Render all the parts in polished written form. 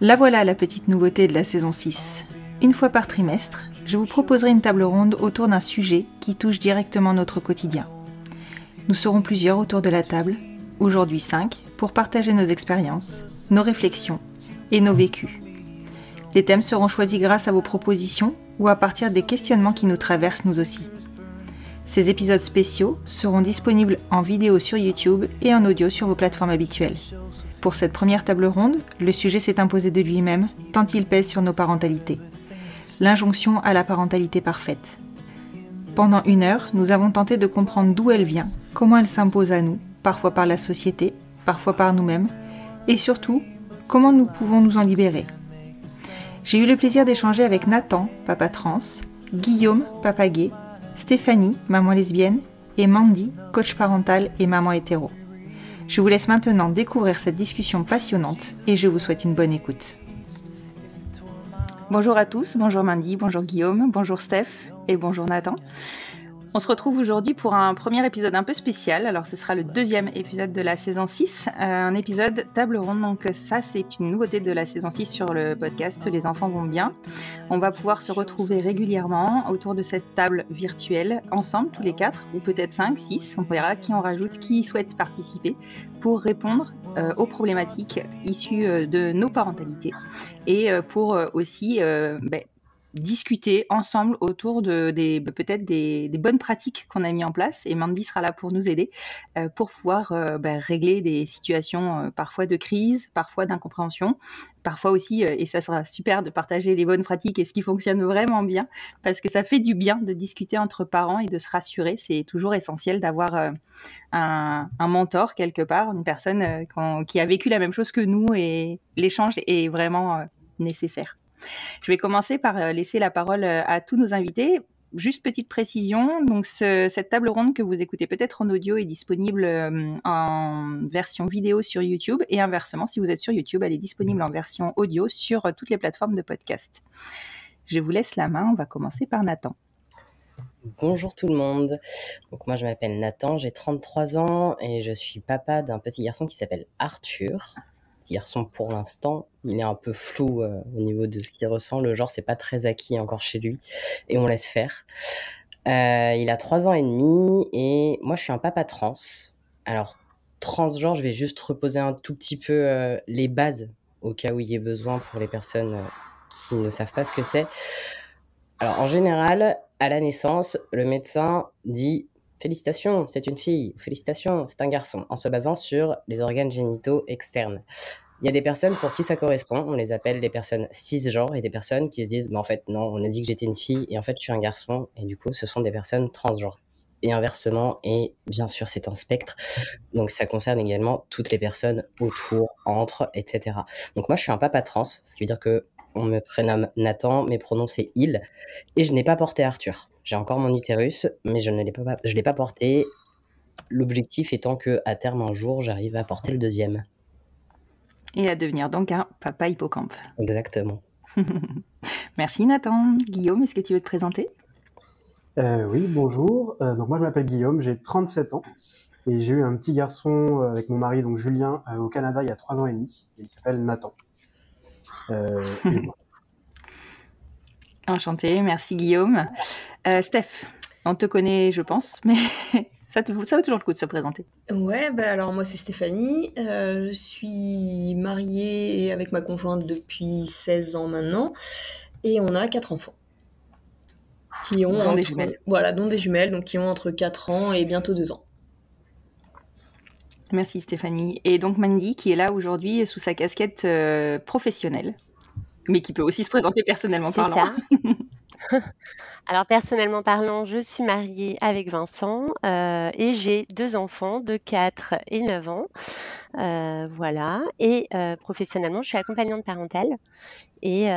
La voilà la petite nouveauté de la saison 6. Une fois par trimestre, je vous proposerai une table ronde autour d'un sujet qui touche directement notre quotidien. Nous serons plusieurs autour de la table, aujourd'hui 5, pour partager nos expériences, nos réflexions et nos vécus. Les thèmes seront choisis grâce à vos propositions ou à partir des questionnements qui nous traversent nous aussi. Ces épisodes spéciaux seront disponibles en vidéo sur YouTube et en audio sur vos plateformes habituelles. Pour cette première table ronde, le sujet s'est imposé de lui-même, tant il pèse sur nos parentalités. L'injonction à la parentalité parfaite. Pendant 1 heure, nous avons tenté de comprendre d'où elle vient, comment elle s'impose à nous, parfois par la société, parfois par nous-mêmes, et surtout, comment nous pouvons nous en libérer. J'ai eu le plaisir d'échanger avec Nathan, papa trans, Guillaume, papa gay, Stéphanie, maman lesbienne, et Mandy, coach parental et maman hétéro. Je vous laisse maintenant découvrir cette discussion passionnante et je vous souhaite une bonne écoute. Bonjour à tous, bonjour Mandy, bonjour Guillaume, bonjour Steph et bonjour Nathan. On se retrouve aujourd'hui pour un premier épisode un peu spécial. Alors ce sera le 2e épisode de la saison 6, un épisode table ronde. Donc ça c'est une nouveauté de la saison 6 sur le podcast Les enfants vont bien. On va pouvoir se retrouver régulièrement autour de cette table virtuelle, ensemble tous les 4 ou peut-être 5, 6, on verra qui en rajoute, qui souhaite participer pour répondre aux problématiques issues de nos parentalités et pour aussi discuter ensemble autour de peut-être des bonnes pratiques qu'on a mis en place, et Mandy sera là pour nous aider pour pouvoir régler des situations parfois de crise, parfois d'incompréhension, parfois aussi, et ça sera super de partager les bonnes pratiques et ce qui fonctionne vraiment bien, parce que ça fait du bien de discuter entre parents et de se rassurer. C'est toujours essentiel d'avoir un mentor quelque part, une personne qui a vécu la même chose que nous, et l'échange est vraiment nécessaire. Je vais commencer par laisser la parole à tous nos invités. Juste petite précision, donc cette table ronde que vous écoutez peut-être en audio est disponible en version vidéo sur YouTube, et inversement, si vous êtes sur YouTube, elle est disponible en version audio sur toutes les plateformes de podcast. Je vous laisse la main, on va commencer par Nathan. Bonjour tout le monde. Donc moi je m'appelle Nathan, j'ai 33 ans et je suis papa d'un petit garçon qui s'appelle Arthur. Petit garçon pour l'instant, il est un peu flou au niveau de ce qu'il ressent, le genre c'est pas très acquis encore chez lui et on laisse faire. Il a 3 ans et demi et moi je suis un papa trans. Alors transgenre, je vais juste reposer un tout petit peu les bases au cas où il y ait besoin pour les personnes qui ne savent pas ce que c'est. Alors en général, à la naissance, le médecin dit « Félicitations, c'est une fille » ou « Félicitations, c'est un garçon » en se basant sur les organes génitaux externes. Il y a des personnes pour qui ça correspond, on les appelle les personnes cisgenres, et des personnes qui se disent « en fait non, on a dit que j'étais une fille et en fait je suis un garçon » et du coup ce sont des personnes transgenres. Et inversement, et bien sûr c'est un spectre, donc ça concerne également toutes les personnes autour, entre, etc. Donc moi je suis un papa trans, ce qui veut dire que on me prénomme Nathan, mes pronoms c'est il, et je n'ai pas porté Arthur. J'ai encore mon utérus, mais je ne l'ai pas porté. L'objectif étant que à terme un jour, j'arrive à porter le 2e. Et à devenir donc un papa hippocampe. Exactement. Merci Nathan. Guillaume, est-ce que tu veux te présenter ? Oui, bonjour. Donc moi je m'appelle Guillaume, j'ai 37 ans et j'ai eu un petit garçon avec mon mari, donc Julien, au Canada il y a 3 ans et demi. Il s'appelle Nathan. Voilà. Enchanté, merci Guillaume. Steph, on te connaît je pense, mais ça vaut toujours le coup de se présenter. Ouais, alors moi c'est Stéphanie, je suis mariée avec ma conjointe depuis 16 ans maintenant, et on a 4 enfants. Qui ont des jumelles. Voilà, dont des jumelles, donc qui ont entre 4 ans et bientôt 2 ans. Merci Stéphanie. Et donc Mandy qui est là aujourd'hui sous sa casquette professionnelle, mais qui peut aussi se présenter personnellement parlant. C'est ça. Alors personnellement parlant, je suis mariée avec Vincent et j'ai 2 enfants de 4 et 9 ans. Voilà. Et professionnellement, je suis accompagnante parentale. Et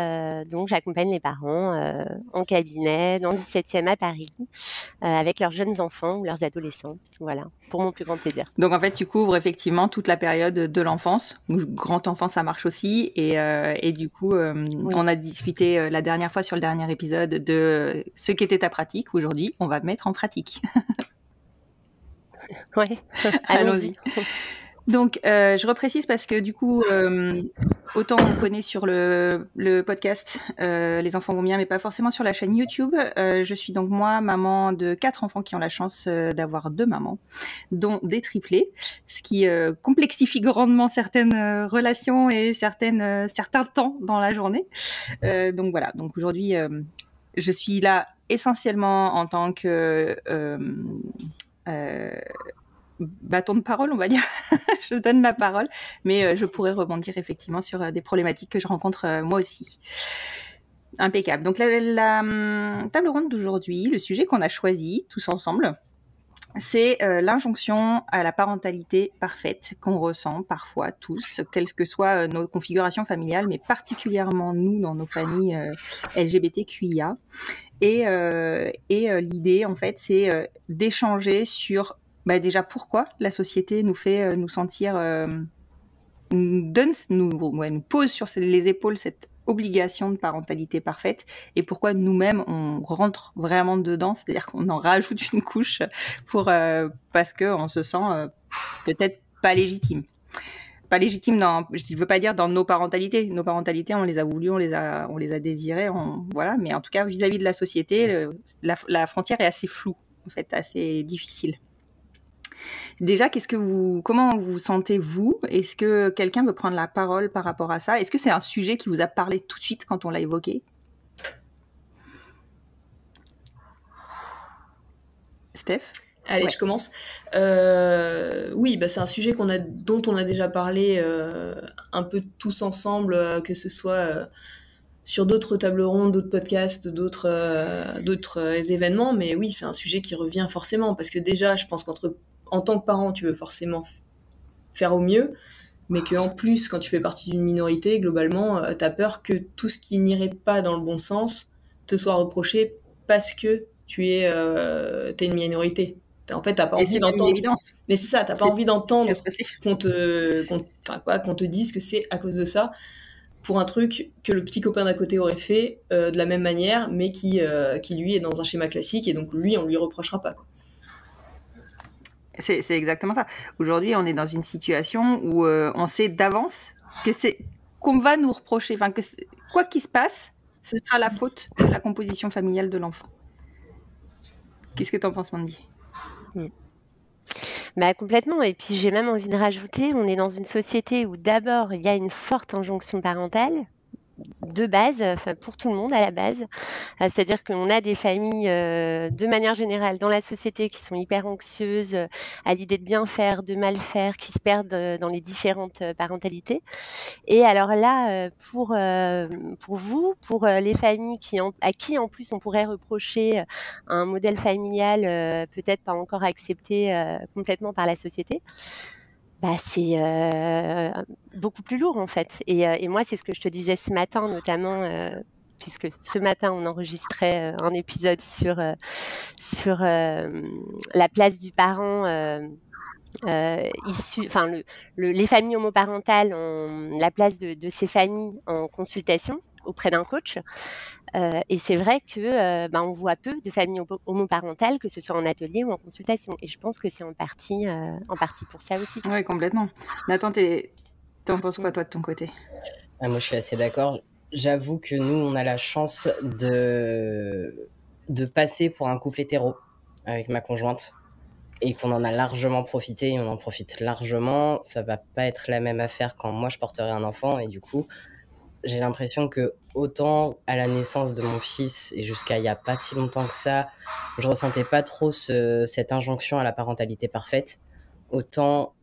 donc, j'accompagne les parents en cabinet dans le 17e à Paris avec leurs jeunes enfants ou leurs adolescents. Voilà, pour mon plus grand plaisir. Donc, en fait, tu couvres effectivement toute la période de l'enfance. Grand enfant, ça marche aussi. Et du coup, oui. On a discuté la dernière fois sur le dernier épisode de ce qu'était ta pratique. Aujourd'hui, on va mettre en pratique. Oui, allons-y. Donc, je reprécise parce que du coup, autant on me connaît sur le podcast Les enfants vont bien, mais pas forcément sur la chaîne YouTube. Je suis donc moi, maman de 4 enfants qui ont la chance d'avoir 2 mamans, dont des triplés, ce qui complexifie grandement certaines relations et certains temps dans la journée. Donc voilà, donc aujourd'hui, je suis là essentiellement en tant que bâton de parole, on va dire. Je donne la parole, mais je pourrais rebondir effectivement sur des problématiques que je rencontre moi aussi. Impeccable. Donc la table ronde d'aujourd'hui, le sujet qu'on a choisi tous ensemble, c'est l'injonction à la parentalité parfaite qu'on ressent parfois tous, quelles que soient nos configurations familiales, mais particulièrement nous dans nos familles LGBTQIA. Et l'idée, en fait, c'est d'échanger sur déjà pourquoi la société nous fait nous sentir, nous pose sur les épaules cette obligation de parentalité parfaite et pourquoi nous-mêmes on rentre vraiment dedans, c'est-à-dire qu'on en rajoute une couche parce que on se sent peut-être pas légitime. Pas légitime je veux pas dire dans nos parentalités. Nos parentalités, on les a voulues, on les a désirées, voilà. Mais en tout cas, vis-à-vis de la société, la frontière est assez floue, en fait, assez difficile. Déjà, comment vous sentez-vous? Est-ce que quelqu'un veut prendre la parole par rapport à ça? Est-ce que c'est un sujet qui vous a parlé tout de suite quand on l'a évoqué? Steph? Allez, Ouais. je commence. Oui, c'est un sujet dont on a déjà parlé un peu tous ensemble, que ce soit sur d'autres tables rondes, d'autres podcasts, d'autres événements. Mais oui, c'est un sujet qui revient forcément parce que déjà, je pense en tant que parent, tu veux forcément faire au mieux, mais qu'en plus, quand tu fais partie d'une minorité, globalement, t'as peur que tout ce qui n'irait pas dans le bon sens te soit reproché parce que t'es une minorité. En fait, t'as pas envie d'entendre. Mais c'est ça, t'as pas envie d'entendre qu'on te dise que c'est à cause de ça, pour un truc que le petit copain d'à côté aurait fait de la même manière, mais qui lui est dans un schéma classique, et donc lui, on lui reprochera pas, quoi. C'est exactement ça. Aujourd'hui, on est dans une situation où on sait d'avance qu'on va nous reprocher, quoi qu'il se passe, ce sera la faute de la composition familiale de l'enfant. Qu'est-ce que tu en penses, Mandy? Complètement. Et puis j'ai même envie de rajouter, on est dans une société où d'abord il y a une forte injonction parentale de base, pour tout le monde à la base. C'est-à-dire qu'on a des familles, de manière générale, dans la société qui sont hyper anxieuses à l'idée de bien faire, de mal faire, qui se perdent dans les différentes parentalités. Et alors là, pour vous, pour les familles à qui en plus on pourrait reprocher un modèle familial peut-être pas encore accepté complètement par la société, c'est beaucoup plus lourd en fait. Et moi, c'est ce que je te disais ce matin, notamment puisque ce matin on enregistrait un épisode sur la place du parent les familles homoparentales ont la place de ces familles en consultation auprès d'un coach. Et c'est vrai que on voit peu de familles homoparentales, que ce soit en atelier ou en consultation. Et je pense que c'est en partie pour ça aussi. Oui, complètement. Nathan, t'en penses quoi, toi, de ton côté? Moi, je suis assez d'accord. J'avoue que nous, on a la chance de passer pour un couple hétéro avec ma conjointe et qu'on en a largement profité et on en profite largement. Ça va pas être la même affaire quand moi, je porterai un enfant et du coup, j'ai l'impression que autant à la naissance de mon fils et jusqu'à il y a pas si longtemps que ça, je ressentais pas trop cette injonction à la parentalité parfaite, autant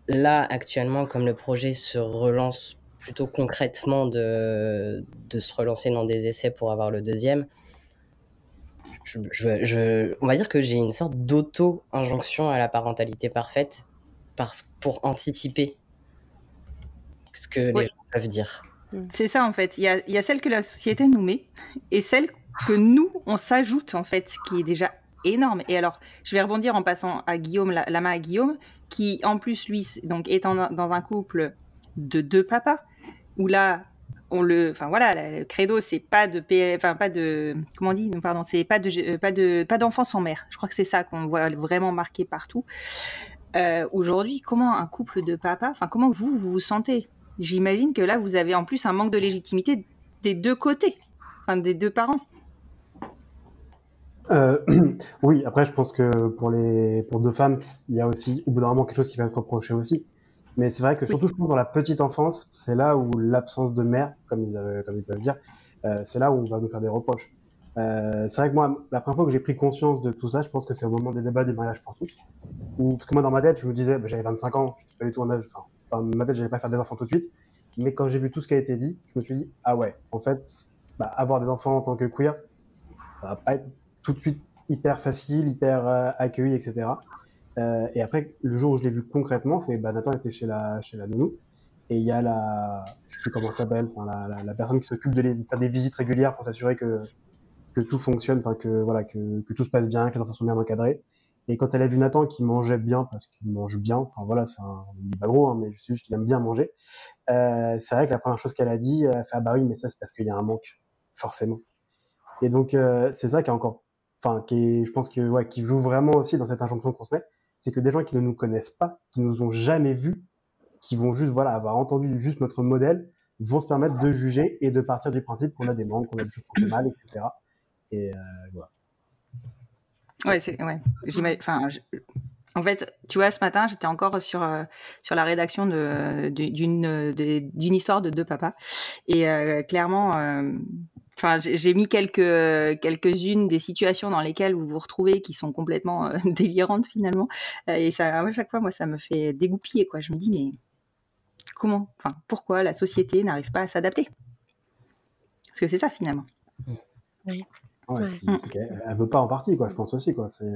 là actuellement comme le projet se relance plutôt concrètement de se relancer dans des essais pour avoir le deuxième, on va dire que j'ai une sorte d'auto-injonction à la parentalité parfaite pour anticiper ce que les gens peuvent dire. C'est ça, en fait. Il y a celle que la société nous met et celle que nous, on s'ajoute, en fait, qui est déjà énorme. Et alors, je vais rebondir en passant à Guillaume, la main à Guillaume, qui, en plus, lui, donc, est dans un couple de 2 papas, où là, le credo, c'est pas d'enfants sans mère. Je crois que c'est ça qu'on voit vraiment marqué partout. Aujourd'hui, comment un couple de papas, enfin comment vous vous sentez? J'imagine que là, vous avez en plus un manque de légitimité des deux côtés, enfin des deux parents. Oui, après, je pense que pour deux femmes, il y a aussi, au bout d'un moment, quelque chose qui va être reproché aussi. Mais c'est vrai que Oui. surtout, je pense, dans la petite enfance, c'est là où l'absence de mère, comme ils peuvent dire, c'est là où on va nous faire des reproches. C'est vrai que moi, la première fois que j'ai pris conscience de tout ça, je pense que c'est au moment des débats des mariages pour tous. Parce que moi, dans ma tête, je me disais, bah, j'avais 25 ans, je n'étais pas du tout en âge, enfin, dans ma tête, j'allais pas faire des enfants tout de suite. Mais quand j'ai vu tout ce qui a été dit, je me suis dit, ah ouais, en fait, bah, avoir des enfants en tant que queer, ça va pas être tout de suite hyper facile, hyper accueilli, etc. Et après, le jour où je l'ai vu concrètement, c'est bah, Nathan était chez la nounou, et il y a je sais plus comment ça s'appelle, enfin, la personne qui s'occupe de faire des visites régulières pour s'assurer que tout fonctionne, enfin que voilà, que tout se passe bien, que les enfants sont bien encadrés. Et quand elle a vu Nathan qui mangeait bien, parce qu'il mange bien, enfin voilà, il est pas gros, hein, mais c'est juste qu'il aime bien manger. C'est vrai que la première chose qu'elle a dit, elle a fait ah bah oui, mais ça c'est parce qu'il y a un manque, forcément. Et donc c'est ça qui est encore, enfin je pense que ouais, qui joue vraiment aussi dans cette injonction qu'on se met, c'est que des gens qui ne nous connaissent pas, qui nous ont jamais vus, qui vont juste voilà avoir entendu juste notre modèle, vont se permettre de juger et de partir du principe qu'on a des manques, qu'on a des choses qu'on fait mal, etc. Et voilà. Ouais, ouais. En fait, tu vois, ce matin, j'étais encore sur la rédaction d'une histoire de deux papas, et clairement, enfin, j'ai mis quelques-unes des situations dans lesquelles vous vous retrouvez qui sont complètement délirantes finalement, et ça, à chaque fois, moi, ça me fait dégoupiller, quoi. Je me dis, mais comment, enfin, pourquoi la société n'arrive pas à s'adapter? Parce que c'est ça finalement. Oui. Ouais, Ouais. puis c'est qu'elle veut pas en partie, quoi. Je pense aussi, quoi. C'est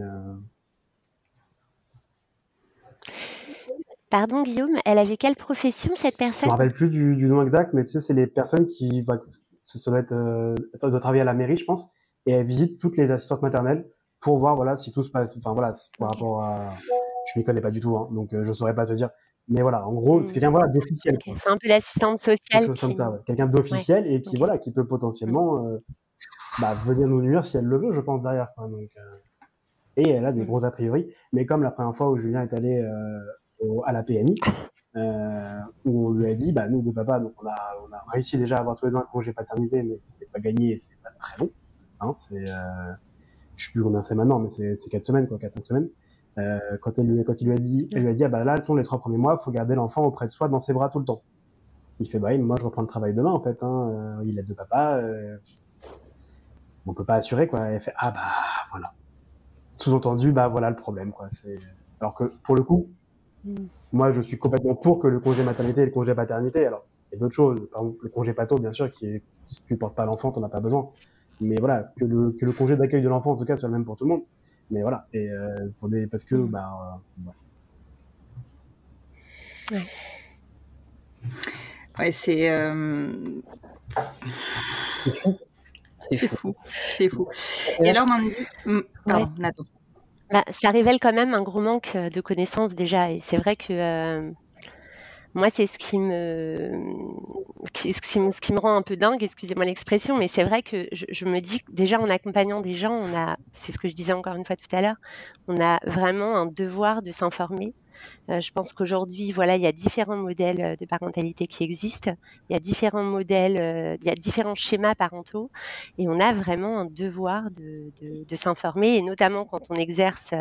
Pardon, Guillaume, elle avait quelle profession, cette je me personne? rappelle plus du nom exact, mais tu sais, c'est les personnes ça doit être, elle doit travailler à la mairie, je pense, et elle visite toutes les assistantes maternelles pour voir, voilà, si tout se passe, enfin voilà, par Ok. rapport je m'y connais pas du tout, hein, donc je saurais pas te dire. Mais voilà, en gros, c'est quelqu'un, voilà, d'officiel, Ok. quoi. C'est un peu l'assistante Quelque sociale chose comme qui. ça, ouais. Quelqu'un Ouais. d'officiel et qui, Ok. voilà, qui peut potentiellement, bah, venir nous nuire si elle le veut, je pense, derrière, quoi. Donc, et elle a des gros a priori. Mais comme la première fois où Julien est allé à la PMI, où on lui a dit, bah, nous, de papa, donc on a réussi déjà à avoir tous les deux un congé paternité, mais c'était pas gagné et c'est pas très long. Hein, je sais plus combien c'est maintenant, mais c'est 4 semaines, quoi, 4-5 semaines. Quand il lui a dit, elle lui a dit, ah bah là, les 3 premiers mois, faut garder l'enfant auprès de soi dans ses bras tout le temps. Il fait, bah oui, moi, je reprends le travail demain, en fait, hein, il a deux papas, on peut pas assurer, quoi. Et elle fait, ah bah, voilà. Sous-entendu, bah, voilà le problème, quoi. Alors que, pour le coup, moi, je suis complètement pour que le congé maternité et le congé paternité. Alors, il y a d'autres choses. Par exemple, le congé pato, bien sûr, si tu ne portes pas l'enfant, t'en as pas besoin. Mais voilà, que le congé d'accueil de l'enfant, en tout cas, soit le même pour tout le monde. Mais voilà. Et, parce que, bah, bref. Ouais. Ouais, C'est fou. C'est c'est fou. fou, c'est fou. Et Et là, alors, Mandy, pardon, Nathan. Bah, ça révèle quand même un gros manque de connaissances déjà. Et c'est vrai que moi, c'est ce qui me rend un peu dingue, excusez-moi l'expression, mais c'est vrai que je me dis que déjà en accompagnant des gens, c'est ce que je disais encore une fois tout à l'heure, on a vraiment un devoir de s'informer. Je pense qu'aujourd'hui, voilà, il y a différents modèles de parentalité qui existent. Il y a différents modèles, il y a différents schémas parentaux, et on a vraiment un devoir de s'informer, et notamment quand on exerce.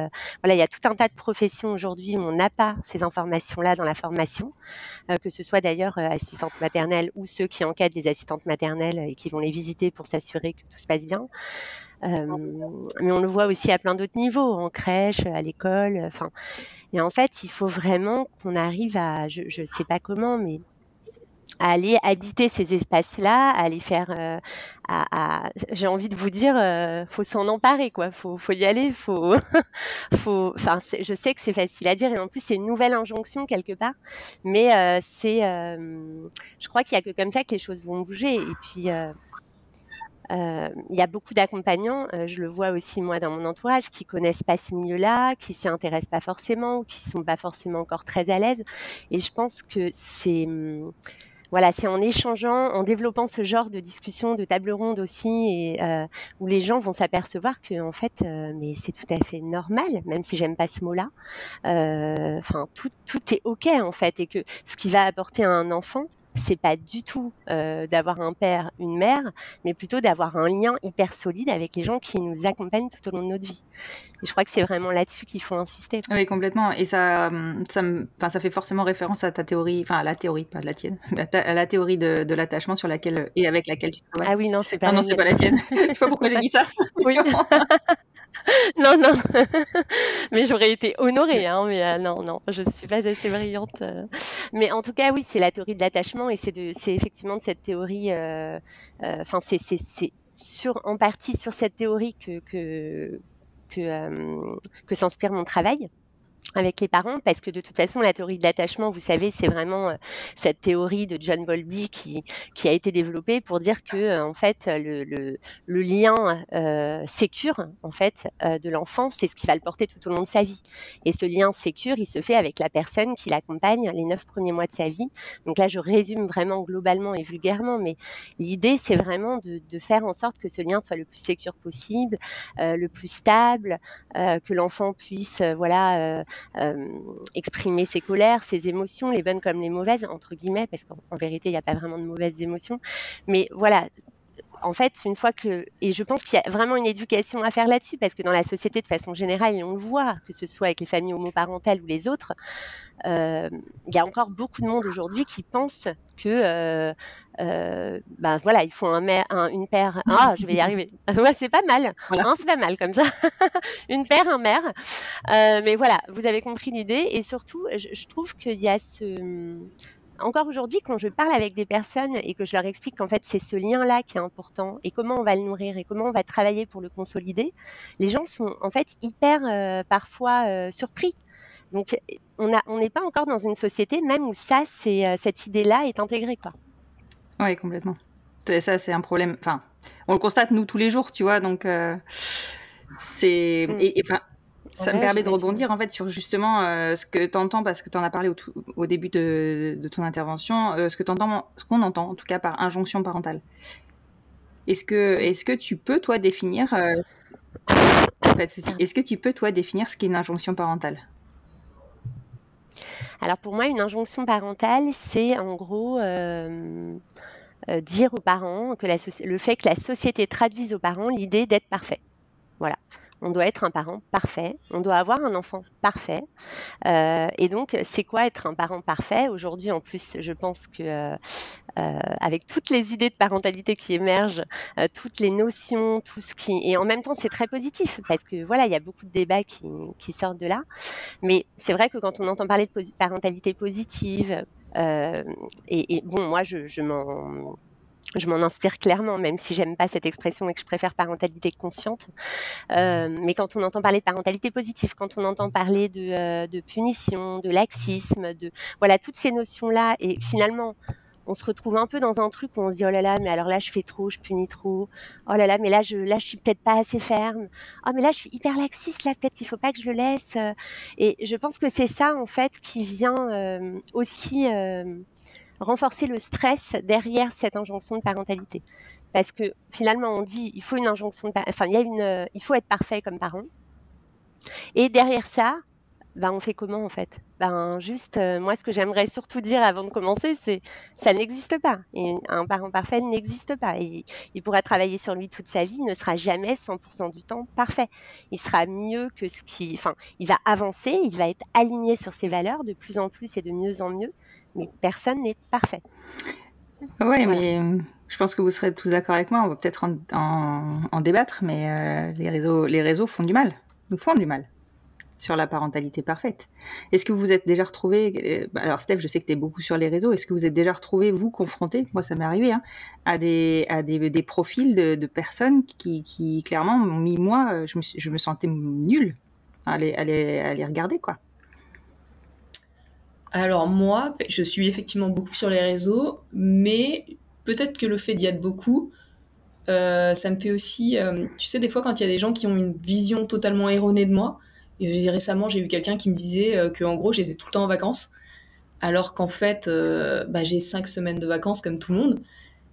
Voilà, il y a tout un tas de professions aujourd'hui où on n'a pas ces informations-là dans la formation, que ce soit d'ailleurs assistantes maternelles ou ceux qui encadrent les assistantes maternelles et qui vont les visiter pour s'assurer que tout se passe bien. Mais on le voit aussi à plein d'autres niveaux, en crèche, à l'école, enfin. Et en fait, il faut vraiment qu'on arrive à, je sais pas comment, mais à aller habiter ces espaces-là, à aller faire, j'ai envie de vous dire, faut s'en emparer, quoi. Faut y aller, enfin, je sais que c'est facile à dire, et en plus c'est une nouvelle injonction quelque part, mais je crois qu'il y a que comme ça que les choses vont bouger. Et puis il y a beaucoup d'accompagnants, je le vois aussi moi dans mon entourage, qui connaissent pas ce milieu-là, qui s'y intéressent pas forcément, ou qui sont pas forcément encore très à l'aise. Et je pense que voilà, c'est en échangeant, en développant ce genre de discussion, de table ronde aussi, et où les gens vont s'apercevoir que en fait, mais c'est tout à fait normal, même si j'aime pas ce mot-là. Enfin, tout est ok en fait, et que ce qui va apporter à un enfant, c'est pas du tout d'avoir un père, une mère, mais plutôt d'avoir un lien hyper solide avec les gens qui nous accompagnent tout au long de notre vie. Et je crois que c'est vraiment là-dessus qu'il faut insister. Oui, complètement. Et ça fait forcément référence à ta théorie, enfin à la théorie, pas de la tienne, à la théorie de l'attachement sur laquelle et avec laquelle tu travailles. Ah oui, non, c'est pas Non, la non, c'est mienne. pas la tienne. Je sais pas pourquoi j'ai dit ça. Oui. Non, non, mais j'aurais été honorée, hein, mais non, non, je suis pas assez brillante. Mais en tout cas, oui, c'est la théorie de l'attachement, et c'est effectivement de cette théorie, enfin, c'est en partie sur cette théorie que s'inspire mon travail avec les parents, parce que de toute façon, la théorie de l'attachement, vous savez, c'est vraiment cette théorie de John Bowlby qui a été développée pour dire que en fait, le lien sécure en fait de l'enfant, c'est ce qui va le porter tout au long de sa vie. Et ce lien sécure, il se fait avec la personne qui l'accompagne les 9 premiers mois de sa vie. Donc là, je résume vraiment globalement et vulgairement, mais l'idée, c'est vraiment de faire en sorte que ce lien soit le plus sécure possible, le plus stable, que l'enfant puisse, exprimer ses colères, ses émotions, les bonnes comme les mauvaises, entre guillemets, parce qu'en vérité, il n'y a pas vraiment de mauvaises émotions. Mais voilà, en fait, une fois que... Et je pense qu'il y a vraiment une éducation à faire là-dessus, parce que dans la société, de façon générale, et on le voit, que ce soit avec les familles homoparentales ou les autres, il y a encore beaucoup de monde aujourd'hui qui pense que ben voilà, il faut une paire. Ah, je vais y arriver. Ouais, c'est pas mal. Voilà. Hein, c'est pas mal comme ça. Une paire, un mère. Mais voilà, vous avez compris l'idée. Et surtout, je trouve qu'il y a encore aujourd'hui, quand je parle avec des personnes et que je leur explique qu'en fait c'est ce lien-là qui est important et comment on va le nourrir et comment on va travailler pour le consolider, les gens sont en fait hyper parfois surpris. Donc on n'est pas encore dans une société même où cette idée-là est intégrée, quoi. Oui, complètement. Ça, c'est un problème. Enfin, on le constate nous tous les jours, tu vois. Donc c'est enfin. Ça me permet de rebondir en fait sur justement ce que tu entends, parce que tu en as parlé au début de ton intervention, ce qu'on entend en tout cas par injonction parentale. Est-ce que tu peux toi définir en fait, est-ce que tu peux toi définir ce qu'est une injonction parentale? Alors pour moi, une injonction parentale, c'est en gros dire aux parents que le fait que la société traduise aux parents l'idée d'être parfait. Voilà. On doit être un parent parfait, on doit avoir un enfant parfait. Et donc, c'est quoi être un parent parfait? Aujourd'hui, en plus, je pense que avec toutes les idées de parentalité qui émergent, toutes les notions, tout ce qui... Et en même temps, c'est très positif, parce que voilà, il y a beaucoup de débats qui sortent de là. Mais c'est vrai que quand on entend parler de parentalité positive, et bon, moi, je m'en inspire clairement, même si j'aime pas cette expression et que je préfère parentalité consciente. Mais quand on entend parler de parentalité positive, quand on entend parler de punition, de laxisme, voilà, toutes ces notions-là, et finalement, on se retrouve un peu dans un truc où on se dit oh là là, mais alors là je fais trop, je punis trop. Oh là là, mais là je suis peut-être pas assez ferme. Oh mais là je suis hyper laxiste, là peut-être qu'il faut pas que je le laisse. Et je pense que c'est ça en fait qui vient aussi renforcer le stress derrière cette injonction de parentalité. Parce que finalement on dit il faut une injonction enfin il faut être parfait comme parent. Et derrière ça, ben, on fait comment en fait? Ben, juste, moi ce que j'aimerais surtout dire avant de commencer, c'est ça n'existe pas. Et un parent parfait n'existe pas. Et il pourra travailler sur lui toute sa vie, il ne sera jamais 100% du temps parfait. Il sera mieux que enfin, il va avancer, il va être aligné sur ses valeurs de plus en plus et de mieux en mieux, mais personne n'est parfait. Ouais, voilà. Mais je pense que vous serez tous d'accord avec moi, on va peut-être en débattre, mais les réseaux font du mal, nous font du mal sur la parentalité parfaite. Est-ce que vous vous êtes déjà retrouvés, alors Steph, je sais que tu es beaucoup sur les réseaux, est-ce que vous êtes déjà retrouvés, vous, confrontés, moi ça m'est arrivé, hein, à des profils de personnes qui clairement m'ont mis, moi, je me sentais nulle à les regarder, quoi. Alors moi, je suis effectivement beaucoup sur les réseaux, mais peut-être que le fait d'y être beaucoup, ça me fait aussi... tu sais, des fois, quand il y a des gens qui ont une vision totalement erronée de moi, et récemment, j'ai eu quelqu'un qui me disait qu'en gros, j'étais tout le temps en vacances, alors qu'en fait, j'ai 5 semaines de vacances comme tout le monde.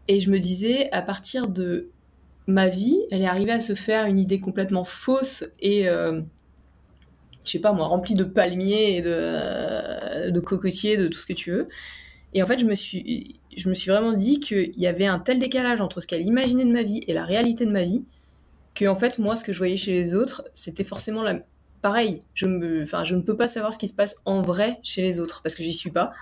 Et je me disais, à partir de ma vie, elle est arrivée à se faire une idée complètement fausse et, je sais pas moi, remplie de palmiers et de cocotiers, de tout ce que tu veux. Et en fait, je me suis vraiment dit qu'il y avait un tel décalage entre ce qu'elle imaginait de ma vie et la réalité de ma vie, que en fait, moi, ce que je voyais chez les autres, c'était forcément pareil. Je ne peux pas savoir ce qui se passe en vrai chez les autres parce que j'y suis pas.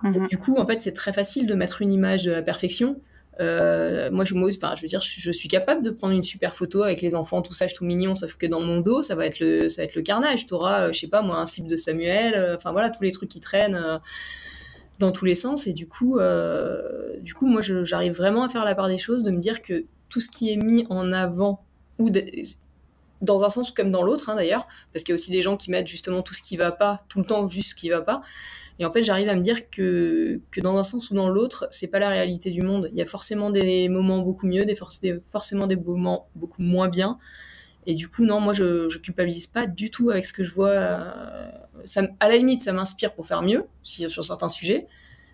Mhm. Du coup, en fait, c'est très facile de mettre une image de la perfection. Moi, je veux dire, je suis capable de prendre une super photo avec les enfants, tout ça, tout mignon, sauf que dans mon dos, ça va être le carnage. T'auras, je sais pas, moi, un slip de Samuel, enfin voilà, tous les trucs qui traînent dans tous les sens. Et du coup, moi, j'arrive vraiment à faire la part des choses, de me dire que tout ce qui est mis en avant, dans un sens comme dans l'autre, hein, d'ailleurs, parce qu'il y a aussi des gens qui mettent justement tout ce qui va pas, tout le temps juste ce qui va pas. Et en fait, j'arrive à me dire que dans un sens ou dans l'autre, c'est pas la réalité du monde. Il y a forcément des moments beaucoup mieux, forcément des moments beaucoup moins bien. Et du coup, non, moi, je culpabilise pas du tout avec ce que je vois. À la limite, ça m'inspire pour faire mieux, sur certains sujets,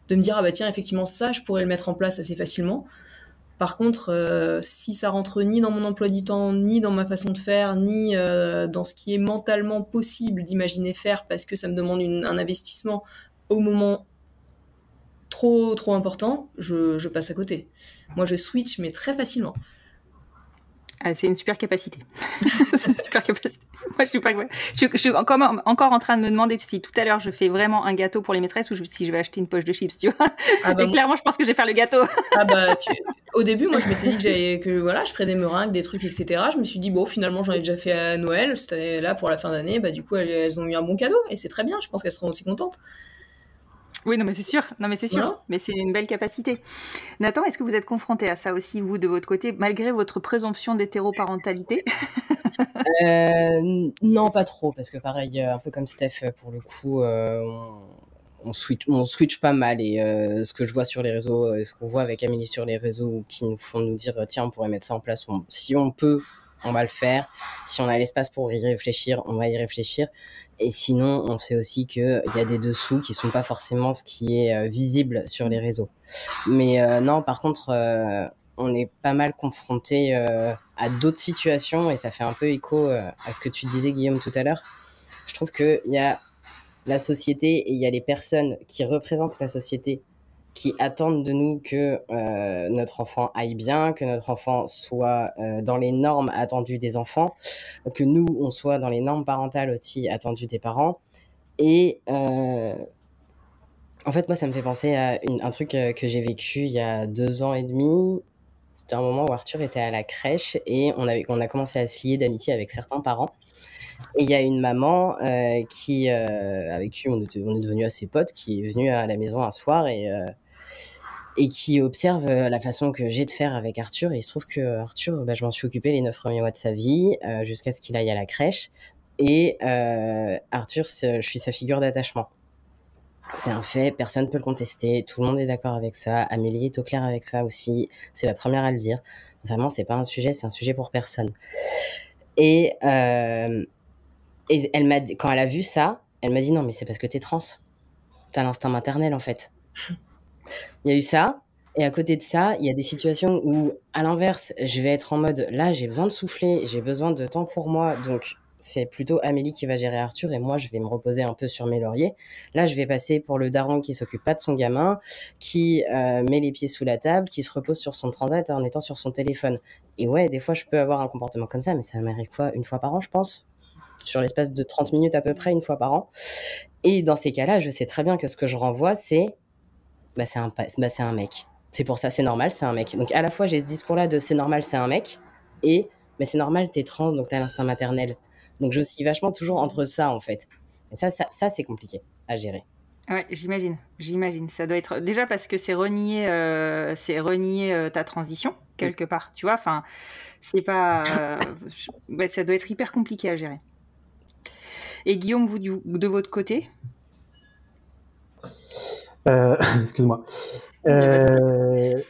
de me dire, ah bah tiens, effectivement, ça, je pourrais le mettre en place assez facilement. Par contre, si ça rentre ni dans mon emploi du temps, ni dans ma façon de faire, ni dans ce qui est mentalement possible d'imaginer faire, parce que ça me demande un investissement au moment trop important, je passe à côté. Moi, je switch, mais très facilement. Ah, c'est une super capacité. C'est une super capacité. Moi, je suis encore en train de me demander si tout à l'heure je fais vraiment un gâteau pour les maîtresses ou si je vais acheter une poche de chips, tu vois. Ah bah, et clairement, je pense que je vais faire le gâteau. Ah bah, au début, moi, je m'étais dit que voilà, je ferais des meringues, des trucs, etc. Je me suis dit, bon, finalement, j'en ai déjà fait à Noël. Cette année-là, pour la fin d'année, bah, du coup, elles ont eu un bon cadeau. Et c'est très bien. Je pense qu'elles seront aussi contentes. Oui, non, mais c'est sûr. Non, mais c'est sûr. Voilà. Mais c'est une belle capacité. Nathan, est-ce que vous êtes confronté à ça aussi, vous, de votre côté, malgré votre présomption d'hétéroparentalité? Non, pas trop, parce que pareil, un peu comme Steph, pour le coup, on switch pas mal. Et ce que je vois sur les réseaux, ce qu'on voit avec Amélie sur les réseaux, qui nous font nous dire, tiens, on pourrait mettre ça en place. Si on peut, on va le faire. Si on a l'espace pour y réfléchir, on va y réfléchir. Et sinon, on sait aussi qu'il y a des dessous qui sont pas forcément ce qui est visible sur les réseaux. Mais non, par contre, on est pas mal confronté à d'autres situations, et ça fait un peu écho à ce que tu disais, Guillaume, tout à l'heure. Je trouve qu'il y a la société et il y a les personnes qui représentent la société qui attendent de nous que notre enfant aille bien, que notre enfant soit dans les normes attendues des enfants, que nous, on soit dans les normes parentales aussi attendues des parents. Et en fait, moi, ça me fait penser à un truc que j'ai vécu il y a 2 ans et demi. C'était un moment où Arthur était à la crèche et on a commencé à se lier d'amitié avec certains parents. Et il y a une maman avec qui on est devenus assez potes, qui est venue à la maison un soir et qui observe la façon que j'ai de faire avec Arthur. Et il se trouve que Arthur, je m'en suis occupée les 9 premiers mois de sa vie, jusqu'à ce qu'il aille à la crèche. Et Arthur, je suis sa figure d'attachement. C'est un fait, personne ne peut le contester, tout le monde est d'accord avec ça. Amélie est au clair avec ça aussi, c'est la première à le dire. Vraiment, c'est pas un sujet, c'est un sujet pour personne. Et elle quand elle a vu ça, elle m'a dit non, mais c'est parce que t'es trans. T'as l'instinct maternel en fait. Il y a eu ça, et à côté de ça, il y a des situations où, à l'inverse, je vais être en mode là, j'ai besoin de souffler, j'ai besoin de temps pour moi, donc c'est plutôt Amélie qui va gérer Arthur et moi je vais me reposer un peu sur mes lauriers. Là, je vais passer pour le daron qui s'occupe pas de son gamin, qui met les pieds sous la table, qui se repose sur son transat en étant sur son téléphone. Et ouais, des fois je peux avoir un comportement comme ça, mais ça m'arrive une fois par an, je pense, sur l'espace de 30 minutes à peu près, une fois par an. Et dans ces cas-là, je sais très bien que ce que je renvoie, c'est un mec. C'est pour ça, c'est normal, c'est un mec. Donc à la fois j'ai ce discours-là de c'est normal, c'est un mec, et mais c'est normal, t'es trans, donc t'as l'instinct maternel. Donc j'oscille vachement toujours entre ça en fait. Et ça c'est compliqué à gérer. Ouais, j'imagine. Ça doit être déjà parce que c'est renier ta transition quelque part. Tu vois, enfin, c'est pas. Ouais, ça doit être hyper compliqué à gérer. Et Guillaume, vous de votre côté? Excuse-moi. Ouais,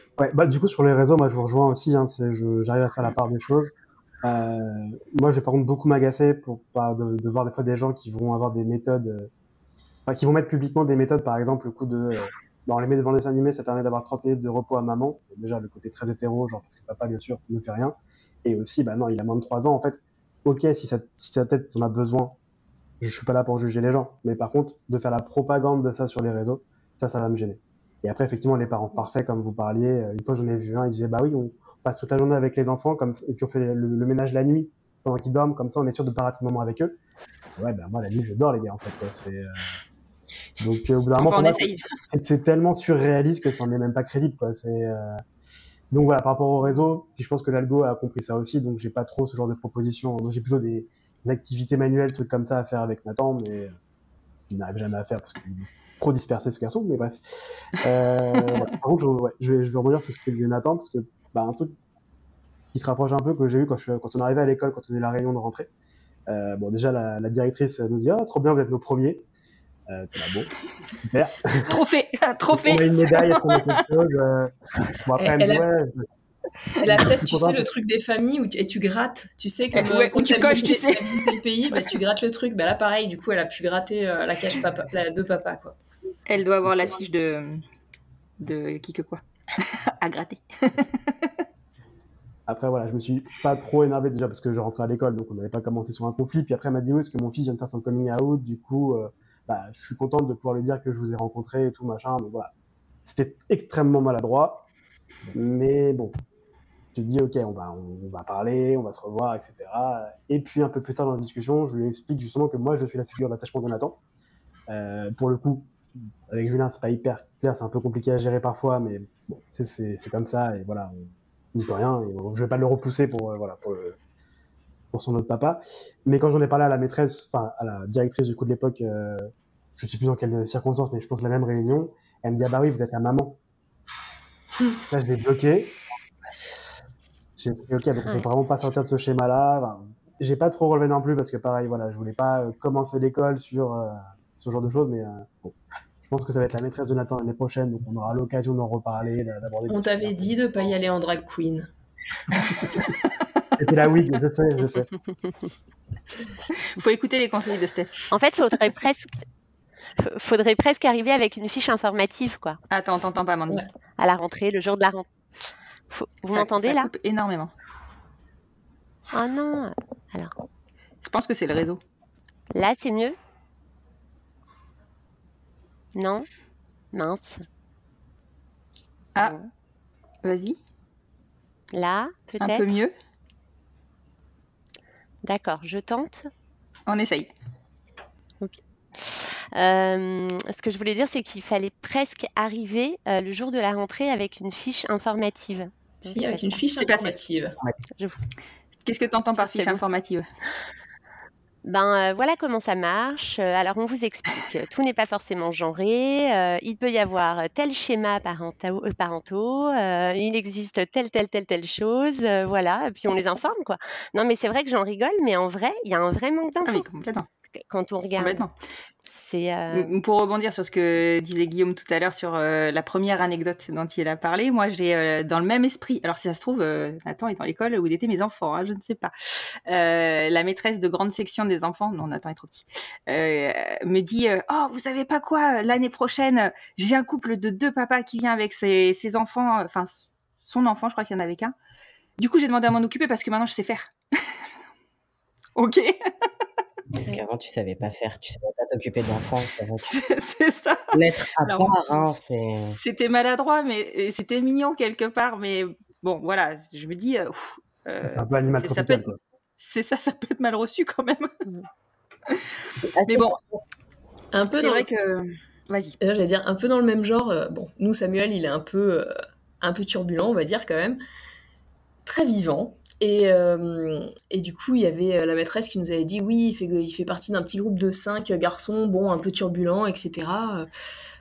du coup, sur les réseaux, moi, je vous rejoins aussi. Hein, j'arrive à faire la part des choses. Moi, je vais par contre beaucoup m'agacer de voir des fois des gens qui vont avoir des méthodes enfin, qui vont mettre publiquement des méthodes, par exemple, le coup de, on les met devant le dessin animé, ça permet d'avoir 30 minutes de repos à maman. Déjà, le côté très hétéro, genre, parce que papa, bien sûr, ne fait rien. Et aussi, bah non, il a moins de 3 ans, en fait. Ok, si sa tête en a besoin, je suis pas là pour juger les gens. Mais par contre, de faire la propagande de ça sur les réseaux, ça va me gêner. Et après, effectivement, les parents parfaits, comme vous parliez, une fois j'en ai vu un, il disait, bah oui, on passe toute la journée avec les enfants, et puis on fait le ménage la nuit, pendant qu'ils dorment, comme ça, on est sûr de pas rater de moment avec eux. Ouais, ben moi, la nuit, je dors, les gars, en fait, quoi. Donc, au bout d'un moment, pour moi, c'est tellement surréaliste que ça n'est même pas crédible, quoi. Donc voilà, par rapport au réseau, puis je pense que l'algo a compris ça aussi, donc j'ai pas trop ce genre de propositions. Donc j'ai plutôt des activités manuelles, trucs comme ça à faire avec Nathan, mais il n'arrive jamais à faire parce qu'il est trop dispersé, ce garçon, mais bref. Voilà. Par contre, je vais rebondir sur ce que disait Nathan, parce que un truc qui se rapproche un peu que j'ai eu quand on est arrivé à l'école, quand on est la réunion de rentrée. Bon, déjà, la directrice nous dit « Ah, trop bien, vous êtes nos premiers ». Bon, super. Trophée. On a une médaille, est-ce qu'on a quelque chose Bon, après, elle a peut-être, tu sais, le truc des familles et tu grattes, tu sais, comme quand tu coches, tu sais. visité le pays, tu grattes le truc. Là, pareil, du coup, elle a pu gratter la cage de papa, quoi. Elle doit avoir la fiche de qui que quoi à gratter. Après, voilà, je me suis pas trop énervé déjà parce que je rentrais à l'école, donc on n'avait pas commencé sur un conflit. Puis après, elle m'a dit oui, parce que mon fils vient de faire son coming out, du coup, je suis contente de pouvoir lui dire que je vous ai rencontré et tout, machin. Donc voilà, c'était extrêmement maladroit, mais bon, tu te dis, ok, on va parler, on va se revoir, etc. Et puis un peu plus tard dans la discussion, je lui explique justement que moi, je suis la figure d'attachement de Nathan. Pour le coup, avec Julien, c'est pas hyper clair, c'est un peu compliqué à gérer parfois, mais bon, c'est comme ça, et voilà, on n'y peut rien, et je vais pas le repousser pour son autre papa. Mais quand j'en ai parlé à la maîtresse, enfin, à la directrice du coup de l'époque, je sais plus dans quelles circonstances, mais je pense la même réunion, elle me dit, ah bah oui, vous êtes la maman. Là, je l'ai bloqué. J'ai dit, ok, donc on peut vraiment pas sortir de ce schéma-là. Enfin, j'ai pas trop relevé non plus parce que pareil, voilà, je voulais pas commencer l'école sur ce genre de choses, mais bon. Je pense que ça va être la maîtresse de Nathan l'année prochaine, donc on aura l'occasion d'en reparler, d'aborder. On t'avait dit de pas y aller en drag queen. C'était la wig, je sais. Faut écouter les conseils de Steph. En fait, faudrait presque arriver avec une fiche informative, quoi. Attends, t'entends pas, Mandy. À la rentrée, le jour de la rentrée. Vous m'entendez là ? Ça coupe énormément. Oh non. Alors. Je pense que c'est le réseau. Là, c'est mieux ? Non ? Mince. Ah, bon. Vas-y. Là, peut-être ? Un peu mieux. D'accord, je tente. On essaye. Ok. Ce que je voulais dire, c'est qu'il fallait presque arriver le jour de la rentrée avec une fiche informative. Si, avec une fiche informative. Qu'est-ce que tu entends par fiche informative ? Voilà comment ça marche. Alors, on vous explique. Tout n'est pas forcément genré. Il peut y avoir tel schéma parentaux. Il existe telle chose. Voilà. Et puis, on les informe, quoi. Non, mais c'est vrai que j'en rigole, mais en vrai, il y a un vrai manque d'infos. Ah oui, complètement. Quand on regarde. Complètement. Pour rebondir sur ce que disait Guillaume tout à l'heure sur la première anecdote dont il a parlé, moi j'ai dans le même esprit, alors si ça se trouve Nathan est dans l'école où étaient mes enfants, je ne sais pas, la maîtresse de grande section des enfants, non Nathan est trop petit, me dit oh vous savez pas quoi, l'année prochaine j'ai un couple de 2 papas qui vient avec ses enfants, enfin son enfant, je crois qu'il y en avait qu'un, du coup j'ai demandé à m'en occuper parce que maintenant je sais faire. Ok. Parce qu'avant, tu savais pas faire, tu savais pas t'occuper d'enfants. C'est ça. Mettre à part, C'était maladroit, mais c'était mignon quelque part. Mais bon, voilà, je me dis... ça fait un peu animal tropical, quoi. C'est ça, ça peut être mal reçu quand même. Mais bon, un peu c'est vrai que... Vas-y. J'allais dire, un peu dans le même genre. Bon, nous, Samuel, il est un peu turbulent, on va dire, quand même. Très vivant. Et du coup, il y avait la maîtresse qui nous avait dit oui, il fait partie d'un petit groupe de 5 garçons, bon, un peu turbulents, etc.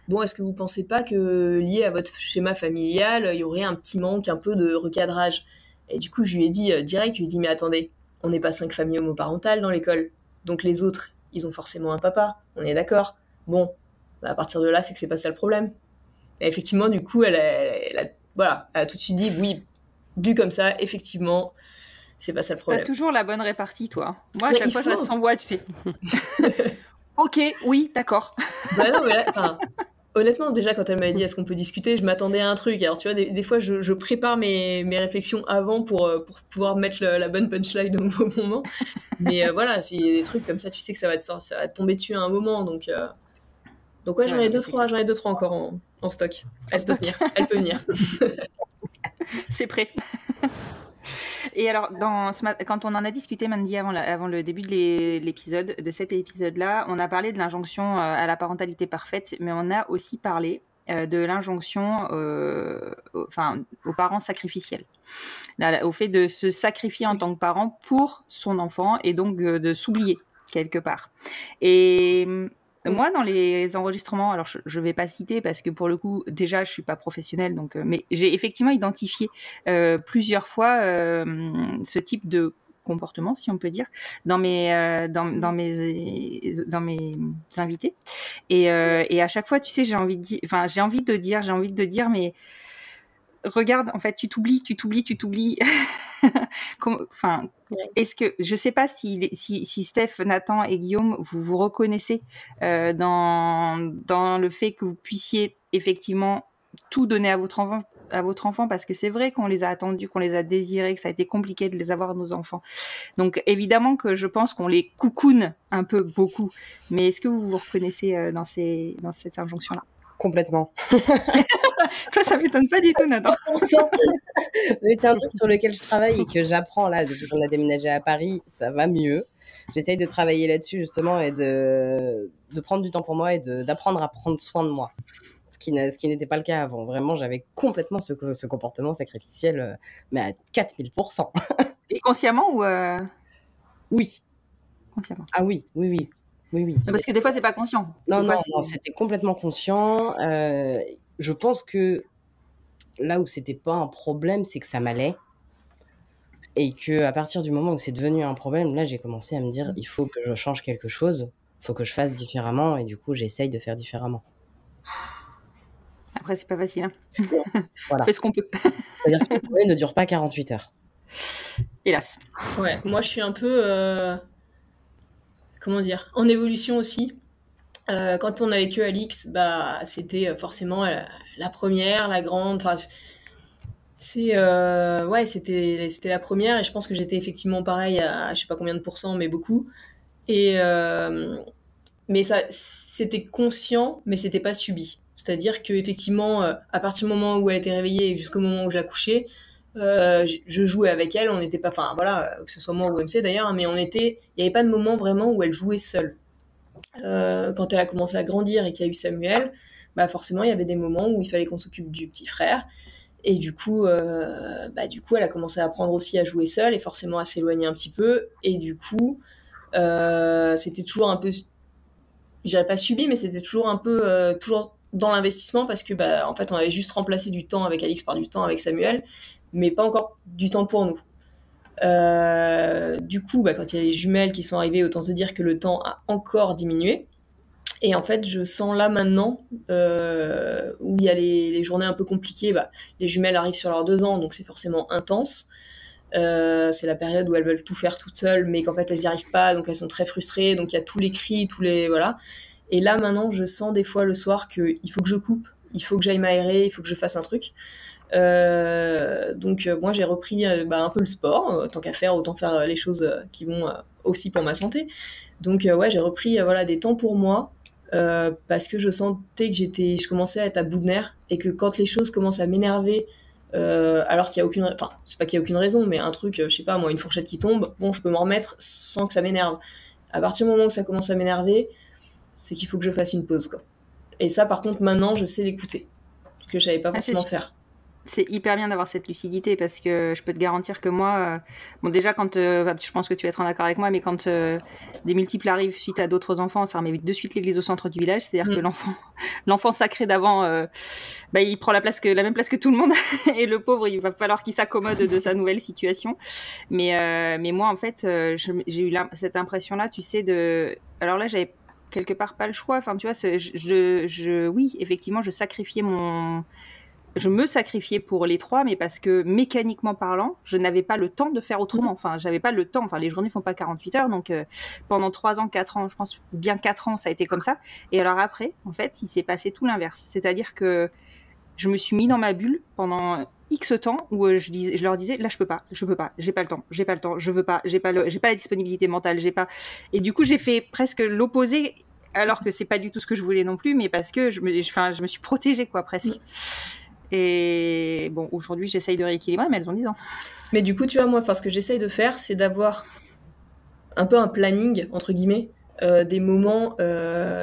Bon, est-ce que vous pensez pas que lié à votre schéma familial, il y aurait un petit manque, un peu de recadrage ? Et du coup, je lui ai dit direct, mais attendez, on n'est pas 5 familles homoparentales dans l'école, donc les autres, ils ont forcément un papa, on est d'accord ? Bon, à partir de là, c'est que c'est pas ça le problème. Et effectivement, du coup, elle a tout de suite dit oui. Vu comme ça, effectivement, c'est pas ça le problème. T'as toujours la bonne répartie, toi. Moi, à chaque fois, je reste sans voix, tu sais. Ok, oui, d'accord. Bah non, mais là, enfin, honnêtement, déjà, quand elle m'a dit est-ce qu'on peut discuter, je m'attendais à un truc. Alors, tu vois, des fois, je prépare mes réflexions avant pour pouvoir mettre la bonne punchline au bon moment. Mais voilà, il y a des trucs comme ça, tu sais que ça va te tomber dessus à un moment. Donc ouais, j'en ai deux, trois encore en stock. Elle peut venir. Elle peut venir. C'est prêt. Et alors, quand on en a discuté, Mandy, avant le début de cet épisode-là, on a parlé de l'injonction à la parentalité parfaite, mais on a aussi parlé de l'injonction aux parents sacrificiels. Au fait de se sacrifier en tant que parent pour son enfant et donc de s'oublier quelque part. Et moi, dans les enregistrements, alors je vais pas citer parce que pour le coup, déjà, je suis pas professionnelle, donc, mais j'ai effectivement identifié plusieurs fois ce type de comportement, si on peut dire, dans mes invités. Et à chaque fois, tu sais, j'ai envie de dire, mais regarde, en fait, tu t'oublies. Enfin, est-ce que je sais pas si Steph, Nathan et Guillaume, vous vous reconnaissez dans le fait que vous puissiez effectivement tout donner à votre enfant, parce que c'est vrai qu'on les a attendus, qu'on les a désirés, que ça a été compliqué de les avoir, nos enfants. Donc évidemment que je pense qu'on les coucoune un peu beaucoup, mais est-ce que vous vous reconnaissez dans cette injonction-là? Complètement. Toi, ça m'étonne pas du tout, Nathan. Mais c'est un truc sur lequel je travaille et que j'apprends là depuis qu'on a déménagé à Paris. Ça va mieux. J'essaye de travailler là-dessus justement et de prendre du temps pour moi et d'apprendre à prendre soin de moi. Ce qui n'était pas le cas avant. Vraiment, j'avais complètement ce comportement sacrificiel, mais à 4000%. Et consciemment ou Oui. Consciemment. Ah oui. Parce que des fois, c'est pas conscient. Non, c'était complètement conscient. Je pense que là où c'était pas un problème, c'est que ça m'allait. Et que à partir du moment où c'est devenu un problème, là, j'ai commencé à me dire, il faut que je change quelque chose, il faut que je fasse différemment, et du coup, j'essaye de faire différemment. Après, c'est pas facile. Hein. Voilà. On fait ce qu'on peut. C'est-à-dire que le projet ne dure pas 48 heures. Hélas. Ouais, moi, je suis un peu... comment dire, en évolution aussi. Quand on a vécu Alix, bah, c'était forcément la première, la grande. Enfin, c'était la première, et je pense que j'étais effectivement pareil à je sais pas combien de pourcents, mais beaucoup. Et mais ça, c'était conscient, mais c'était pas subi. C'est-à-dire que effectivement, à partir du moment où elle était réveillée et jusqu'au moment où je la couchais, je jouais avec elle. On n'était pas, enfin voilà, que ce soit moi ou MC d'ailleurs, mais il y avait pas de moment vraiment où elle jouait seule. Quand elle a commencé à grandir et qu'il y a eu Samuel, bah forcément il y avait des moments où il fallait qu'on s'occupe du petit frère, et du coup elle a commencé à apprendre aussi à jouer seule et forcément à s'éloigner un petit peu, et du coup c'était toujours un peu, je dirais pas subi, mais c'était toujours un peu toujours dans l'investissement, parce que bah en fait on avait juste remplacé du temps avec Alix par du temps avec Samuel, mais pas encore du temps pour nous. Du coup, bah, quand il y a les jumelles qui sont arrivées, autant te dire que le temps a encore diminué. Et en fait, je sens là maintenant, où il y a les journées un peu compliquées, bah, les jumelles arrivent sur leurs 2 ans, donc c'est forcément intense. C'est la période où elles veulent tout faire toutes seules, mais qu'en fait elles n'y arrivent pas, donc elles sont très frustrées, donc il y a tous les cris, voilà. Et là maintenant, je sens des fois le soir qu'il faut que je coupe, il faut que j'aille m'aérer, il faut que je fasse un truc. Donc moi j'ai repris un peu le sport, tant qu'à faire, autant faire les choses qui vont aussi pour ma santé. Donc ouais, j'ai repris des temps pour moi, parce que je sentais que je commençais à être à bout de nerfs, et que quand les choses commencent à m'énerver, alors qu'il y a aucune, enfin c'est pas qu'il y a aucune raison, mais un truc, je sais pas moi, une fourchette qui tombe, bon, je peux m'en remettre sans que ça m'énerve. À partir du moment où ça commence à m'énerver, c'est qu'il faut que je fasse une pause, quoi. Et ça, par contre, maintenant, je sais l'écouter, ce que je savais pas forcément faire. C'est hyper bien d'avoir cette lucidité, parce que je peux te garantir que moi, bon déjà quand, je pense que tu vas être en accord avec moi, mais quand des multiples arrivent suite à d'autres enfants, ça remet de suite l'église au centre du village. C'est-à-dire que l'enfant sacré d'avant, il prend la même place que tout le monde, et le pauvre, il va falloir qu'il s'accommode de sa nouvelle situation. Mais moi, en fait, j'ai eu cette impression-là, tu sais, alors là, j'avais quelque part pas le choix. Enfin, tu vois, oui, effectivement, je sacrifiais je me sacrifiais pour les 3, mais parce que mécaniquement parlant, je n'avais pas le temps de faire autrement. Enfin, j'avais pas le temps. Enfin, les journées font pas 48 heures, donc pendant 3 ans, 4 ans, je pense bien 4 ans, ça a été comme ça. Et alors après, en fait, il s'est passé tout l'inverse. C'est-à-dire que je me suis mis dans ma bulle pendant X temps où je leur disais, là, je peux pas, j'ai pas le temps, je veux pas, j'ai pas la disponibilité mentale, j'ai pas. Et du coup, j'ai fait presque l'opposé, alors que c'est pas du tout ce que je voulais non plus, mais parce que je me suis protégée, quoi, presque. Et bon, aujourd'hui, j'essaye de rééquilibrer, mais elles ont 10 ans. Mais du coup, tu vois, moi, ce que j'essaye de faire, c'est d'avoir un peu un planning, entre guillemets, des moments.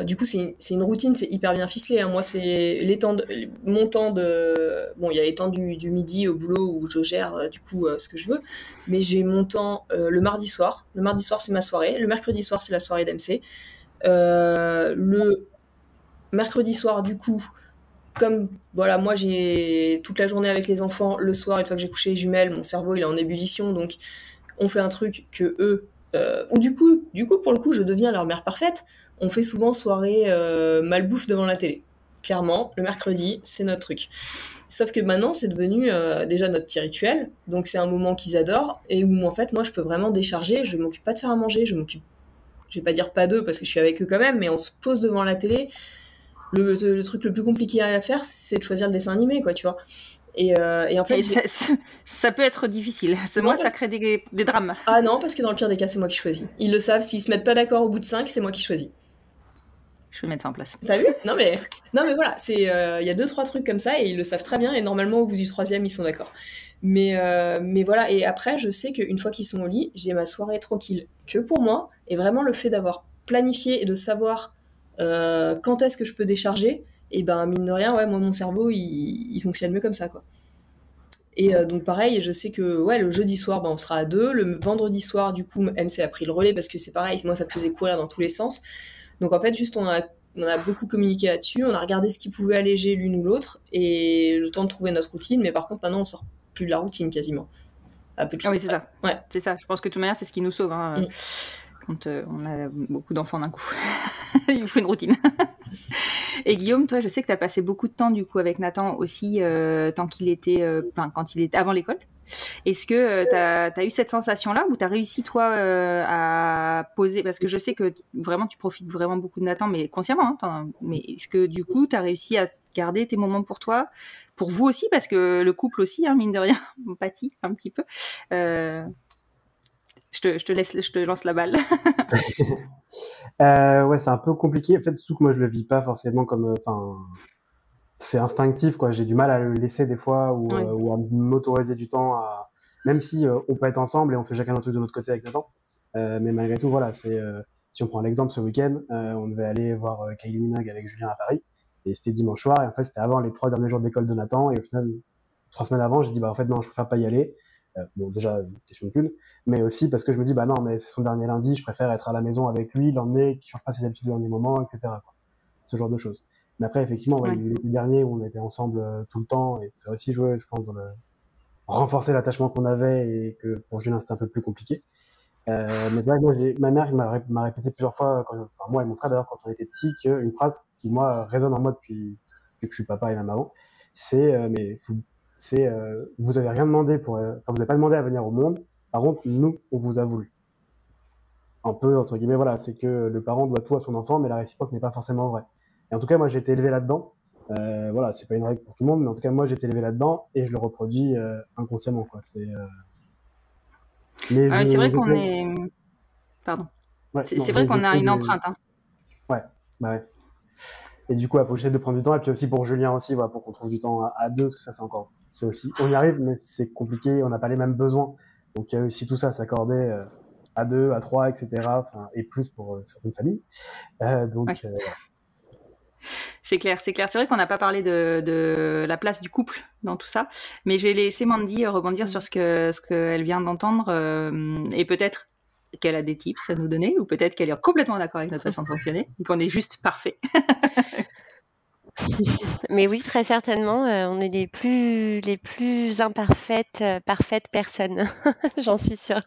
Du coup, c'est une routine, c'est hyper bien ficelé. Hein. Moi, c'est mon temps de. Bon, il y a les temps du midi au boulot où je gère du coup ce que je veux, mais j'ai mon temps le mardi soir. Le mardi soir, c'est ma soirée. Le mercredi soir, c'est la soirée d'MC. Le mercredi soir, du coup, comme voilà, moi j'ai toute la journée avec les enfants, le soir, une fois que j'ai couché les jumelles, mon cerveau il est en ébullition, donc on fait un truc que eux, ou du coup, pour le coup, je deviens leur mère parfaite. On fait souvent soirée malbouffe devant la télé. Clairement, le mercredi, c'est notre truc. Sauf que maintenant, c'est devenu déjà notre petit rituel, donc c'est un moment qu'ils adorent, et où en fait, moi, je peux vraiment décharger, je m'occupe pas de faire à manger, je vais pas dire pas d'eux parce que je suis avec eux quand même, mais on se pose devant la télé. Le truc le plus compliqué à faire, c'est de choisir le dessin animé, quoi, tu vois. Et en fait, ça peut être difficile. Moi, ça crée des drames. Ah non, parce que dans le pire des cas, c'est moi qui choisis. Ils le savent, s'ils se mettent pas d'accord au bout de 5, c'est moi qui choisis. Je vais mettre ça en place. T'as vu ? Non mais voilà, il y a 2-3 trucs comme ça et ils le savent très bien et normalement au bout du 3e, ils sont d'accord. Mais voilà, et après, je sais qu'une fois qu'ils sont au lit, j'ai ma soirée tranquille que pour moi, et vraiment le fait d'avoir planifié et de savoir quand est-ce que je peux décharger, et ben mine de rien, ouais, moi mon cerveau il fonctionne mieux comme ça, quoi. Et donc pareil, je sais que ouais, le jeudi soir, on sera à 2. Le vendredi soir, du coup, MC a pris le relais parce que c'est pareil, moi ça me faisait courir dans tous les sens. Donc en fait, juste on a beaucoup communiqué là-dessus, on a regardé ce qui pouvait alléger l'une ou l'autre, et le temps de trouver notre routine. Mais par contre, maintenant, on sort plus de la routine quasiment. Ah oui, c'est ça. Ouais. C'est ça. Je pense que de toute manière, c'est ce qui nous sauve. Hein, quand on a beaucoup d'enfants d'un coup. Il faut une routine. Et Guillaume, toi, je sais que tu as passé beaucoup de temps du coup avec Nathan aussi, quand il était avant l'école. Est-ce que tu as eu cette sensation-là ou tu as réussi, toi, à poser, parce que je sais que vraiment tu profites vraiment beaucoup de Nathan, mais consciemment, hein, mais est-ce que du coup tu as réussi à garder tes moments pour toi, pour vous aussi, parce que le couple aussi, hein, mine de rien, on pâtit un petit peu. Je te lance la balle. Ouais, c'est un peu compliqué. En fait, surtout que moi, je le vis pas forcément comme, c'est instinctif, quoi. J'ai du mal à le laisser des fois ou à m'autoriser du temps même si on peut être ensemble et on fait chacun notre truc de notre côté avec Nathan. Mais malgré tout, voilà, si on prend l'exemple ce week-end, on devait aller voir Kylie Minogue avec Julien à Paris et c'était dimanche soir et en fait, c'était avant les 3 derniers jours d'école de Nathan et au final, 3 semaines avant, j'ai dit, en fait, non, je préfère pas y aller. Bon, déjà, question de thune, mais aussi parce que je me dis, non, mais c'est son dernier lundi, je préfère être à la maison avec lui, l'emmener, qu'il change pas ses habitudes au dernier moment, etc., quoi. Ce genre de choses. Mais après, effectivement, il y a eu l'été dernier où on était ensemble tout le temps, et ça aussi joué, je pense, dans renforcer l'attachement qu'on avait, et que pour Julien, c'était un peu plus compliqué. Mais c'est vrai que moi, ma mère m'a répété plusieurs fois, moi et mon frère d'ailleurs, quand on était petits, une phrase qui, moi, résonne en moi depuis que je suis papa et même avant, c'est vous avez rien demandé vous avez pas demandé à venir au monde. Par contre, nous, on vous a voulu. Un peu, entre guillemets, voilà, c'est que le parent doit tout à son enfant, mais la réciproque n'est pas forcément vraie. Et en tout cas, moi, j'ai été élevé là-dedans. Voilà, c'est pas une règle pour tout le monde, mais en tout cas, moi, j'ai été élevé là-dedans et je le reproduis inconsciemment, quoi. C'est vrai qu'on est. Pardon. Ouais, c'est vrai qu'on a une empreinte. Hein. Ouais. Et du coup, il faut essayer de prendre du temps. Et puis aussi pour Julien aussi, voilà, pour qu'on trouve du temps à 2, parce que ça, c'est aussi, on y arrive, mais c'est compliqué, on n'a pas les mêmes besoins. Donc, il y a aussi tout ça s'accorder à 2, à 3, etc. Et plus pour certaines familles. C'est clair. C'est vrai qu'on n'a pas parlé de la place du couple dans tout ça, mais je vais laisser Mandy rebondir sur ce qu'elle vient d'entendre, et peut-être qu'elle a des tips à nous donner, ou peut-être qu'elle est complètement d'accord avec notre façon de fonctionner, et qu'on est juste parfait. Mais oui, très certainement, on est les plus imparfaites, parfaites personnes, j'en suis sûre.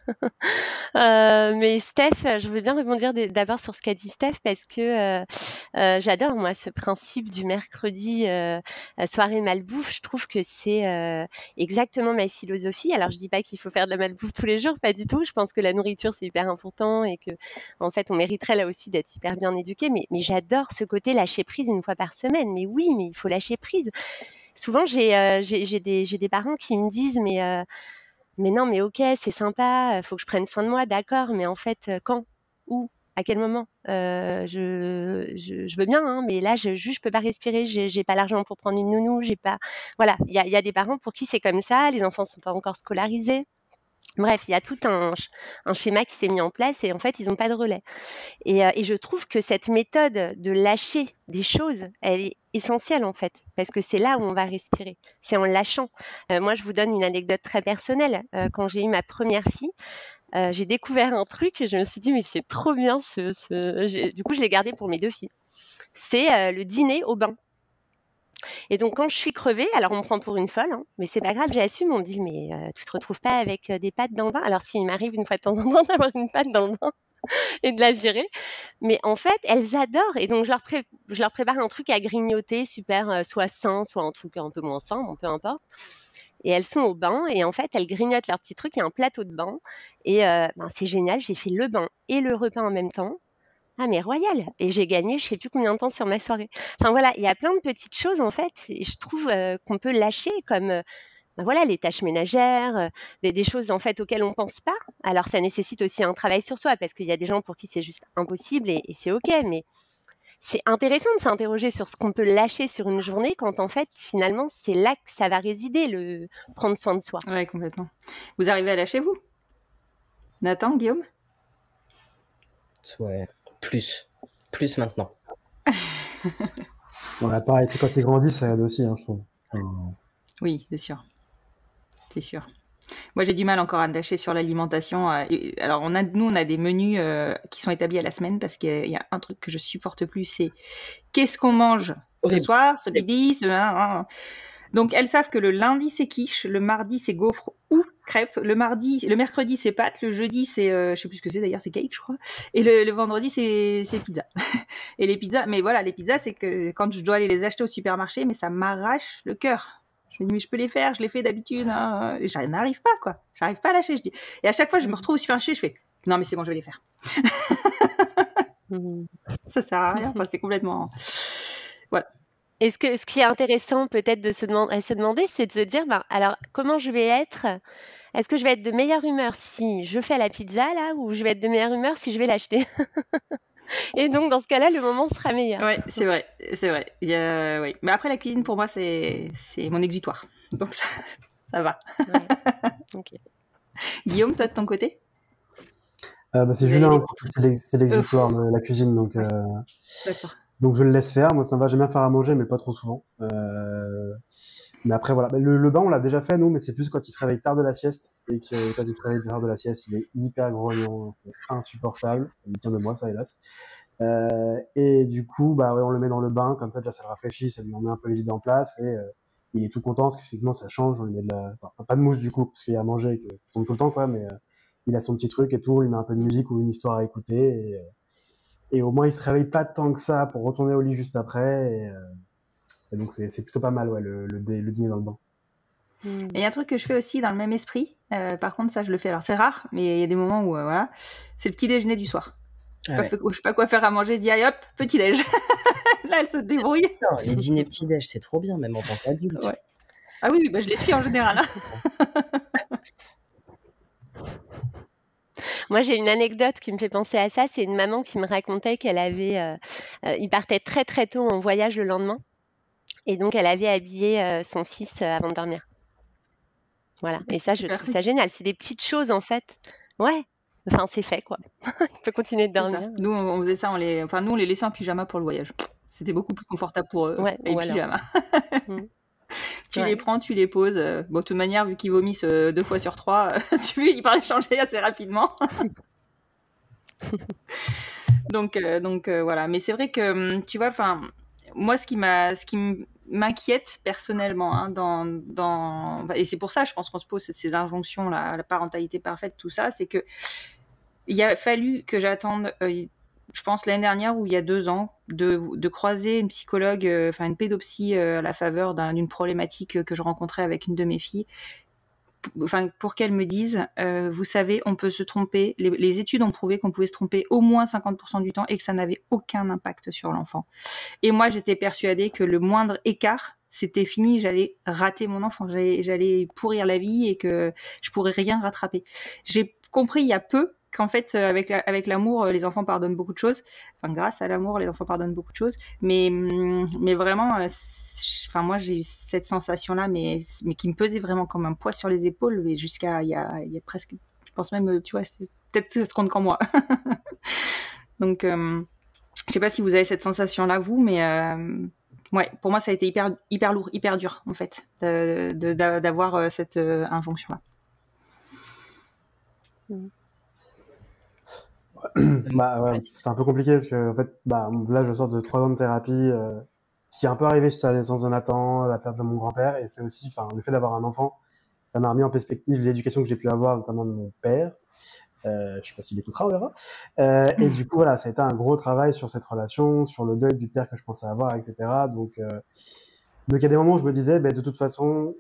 Mais Steph, je veux bien rebondir d'abord sur ce qu'a dit Steph parce que j'adore moi ce principe du mercredi soirée malbouffe. Je trouve que c'est exactement ma philosophie. Alors je dis pas qu'il faut faire de la malbouffe tous les jours, pas du tout. Je pense que la nourriture c'est hyper important et que en fait on mériterait là aussi d'être hyper bien éduqué. Mais j'adore ce côté lâcher prise une fois par semaine. Mais oui, mais il faut lâcher prise. Souvent j'ai des parents qui me disent mais non, mais ok, c'est sympa, faut que je prenne soin de moi, d'accord, mais en fait, quand? Où? À quel moment? Je veux bien, hein, mais là, juste, je peux pas respirer, j'ai pas l'argent pour prendre une nounou, j'ai pas. Voilà, il y a des parents pour qui c'est comme ça, les enfants sont pas encore scolarisés. Bref, il y a tout un schéma qui s'est mis en place et en fait, ils n'ont pas de relais. Et je trouve que cette méthode de lâcher des choses, elle est essentielle en fait, parce que c'est là où on va respirer, c'est en lâchant. Moi, je vous donne une anecdote très personnelle. Quand j'ai eu ma première fille, j'ai découvert un truc et je me suis dit, mais c'est trop bien Du coup, je l'ai gardé pour mes deux filles. C'est le dîner au bain. Et donc, quand je suis crevée, alors on me prend pour une folle, hein, mais c'est pas grave, j'assume. On me dit, mais tu te retrouves pas avec des pâtes dans le bain? Alors, s'il m'arrive une fois de temps en temps d'avoir une pâte dans le bain et de la virer, mais en fait, elles adorent. Et donc, je leur prépare un truc à grignoter, super, soit sain, soit un truc un peu moins sain, bon, peu importe. Et elles sont au bain et en fait, elles grignotent leur petit truc. Il y a un plateau de bain et c'est génial. J'ai fait le bain et le repas en même temps. Ah mais royal! Et j'ai gagné je sais plus combien de temps sur ma soirée. Enfin voilà, il y a plein de petites choses en fait et je trouve qu'on peut lâcher comme voilà les tâches ménagères, des choses en fait auxquelles on pense pas. Alors ça nécessite aussi un travail sur soi parce qu'il y a des gens pour qui c'est juste impossible et c'est ok. Mais c'est intéressant de s'interroger sur ce qu'on peut lâcher sur une journée quand en fait finalement c'est là que ça va résider le prendre soin de soi. Ouais, complètement. Vous arrivez à lâcher vous? Nathan, Guillaume? Ouais, plus maintenant. Ouais, pareil, puis quand ils grandissent, ça aide aussi, hein, je trouve. Oui, c'est sûr. C'est sûr. Moi, j'ai du mal encore à me lâcher sur l'alimentation. Alors, nous, on a des menus qui sont établis à la semaine parce qu'il y a un truc que je supporte plus, c'est qu'est-ce qu'on mange ce soir, ce midi, Donc, elles savent que le lundi, c'est quiche, le mardi, c'est gaufres ou crêpes, le mercredi, c'est pâtes, le jeudi, c'est, je sais plus ce que c'est d'ailleurs, c'est cake, je crois, et le vendredi, c'est pizza. Et les pizzas, mais voilà, les pizzas, c'est que quand je dois aller les acheter au supermarché, mais ça m'arrache le cœur. Je me dis, mais je peux les faire, je les fais d'habitude, hein. Et je n'arrive pas, quoi. J'arrive pas à lâcher, je dis. Et à chaque fois, je me retrouve au supermarché, je fais, non, mais c'est bon, je vais les faire. Ça sert à rien, enfin, c'est complètement, voilà. Et ce qui est intéressant peut-être de se demander, c'est de se dire, alors comment je vais être? Est-ce que je vais être de meilleure humeur si je fais la pizza là, ou je vais être de meilleure humeur si je vais l'acheter? Et donc dans ce cas-là, le moment sera meilleur. Ouais, c'est vrai. Oui. Mais après la cuisine pour moi c'est mon exutoire, donc ça va. Ouais. Okay. Guillaume, toi de ton côté? C'est Julien, c'est l'exutoire, la cuisine, donc. D'accord. Donc je le laisse faire. Moi, ça me va. J'aime bien faire à manger, mais pas trop souvent. Mais après, voilà. Le bain, on l'a déjà fait, nous, mais c'est plus quand il se réveille tard de la sieste. Et que quand il se réveille tard de la sieste, il est hyper grognon. C'est insupportable. Il tient de moi, ça, hélas. Et du coup, ouais, on le met dans le bain. Comme ça, déjà, ça le rafraîchit. Ça lui remet un peu les idées en place. Et il est tout content parce qu'effectivement, ça change. On lui met pas de mousse, du coup, parce qu'il y a à manger et que ça tombe tout le temps, quoi. Mais il a son petit truc et tout. Il met un peu de musique ou une histoire à écouter. Et au moins, il se réveille pas tant que ça pour retourner au lit juste après. Et donc, c'est plutôt pas mal, ouais, le dîner dans le bain. Et il y a un truc que je fais aussi dans le même esprit. Par contre, ça, je le fais. Alors, c'est rare, mais il y a des moments où, voilà, c'est le petit déjeuner du soir. Je sais pas quoi faire à manger. Je dis, allez hop, petit déj. Là, elle se débrouille. Non, les dîners petit déj, c'est trop bien, même en tant qu'adulte. Ouais. Ah oui, je les suis en général. Hein. Moi, j'ai une anecdote qui me fait penser à ça. C'est une maman qui me racontait qu'elle avait... il partait très très tôt en voyage le lendemain. Et donc, elle avait habillé son fils avant de dormir. Voilà. Et ça, je trouve ça génial. C'est des petites choses, en fait. Ouais. Enfin, c'est fait, quoi. Il peut continuer de dormir. Nous, on faisait ça. Nous, on les laissait en pyjama pour le voyage. C'était beaucoup plus confortable pour eux. Ouais, les pyjamas. Tu les prends, tu les poses. Bon, de toute manière, vu qu'ils vomissent 2 fois sur 3, tu veux, ils parlent changer assez rapidement. donc voilà. Mais c'est vrai que, tu vois, moi, ce qui m'inquiète personnellement, hein, et c'est pour ça, je pense qu'on se pose ces injonctions, la parentalité parfaite, tout ça, c'est que il a fallu que j'attende, je pense l'année dernière ou il y a 2 ans, de croiser une psychologue, une pédopsie, à la faveur d'une problématique que je rencontrais avec une de mes filles. Pour qu'elle me dise, vous savez, on peut se tromper. Les études ont prouvé qu'on pouvait se tromper au moins 50% du temps et que ça n'avait aucun impact sur l'enfant. Et moi, j'étais persuadée que le moindre écart, c'était fini, j'allais rater mon enfant, j'allais pourrir la vie et que je pourrais rien rattraper. J'ai compris il y a peu qu'en fait, avec l'amour, les enfants pardonnent beaucoup de choses. Enfin, grâce à l'amour, les enfants pardonnent beaucoup de choses. Mais vraiment, moi, j'ai eu cette sensation-là, mais qui me pesait vraiment comme un poids sur les épaules, mais jusqu'à il y a presque, je pense même, tu vois, peut-être ça se compte qu'en moi. Donc, je sais pas si vous avez cette sensation-là, vous, mais ouais, pour moi, ça a été hyper lourd, hyper dur, en fait, d'avoir cette injonction-là. C'est un peu compliqué parce que en fait, là, je sors de 3 ans de thérapie qui est un peu arrivé suite à la naissance de Nathan, la perte de mon grand-père, et c'est aussi, le fait d'avoir un enfant, ça m'a remis en perspective l'éducation que j'ai pu avoir, notamment de mon père. Je sais pas s'il écoutera, on verra. Et du coup, voilà, ça a été un gros travail sur cette relation, sur le deuil du père que je pensais avoir, etc. Donc, il y a des moments où je me disais, de toute façon,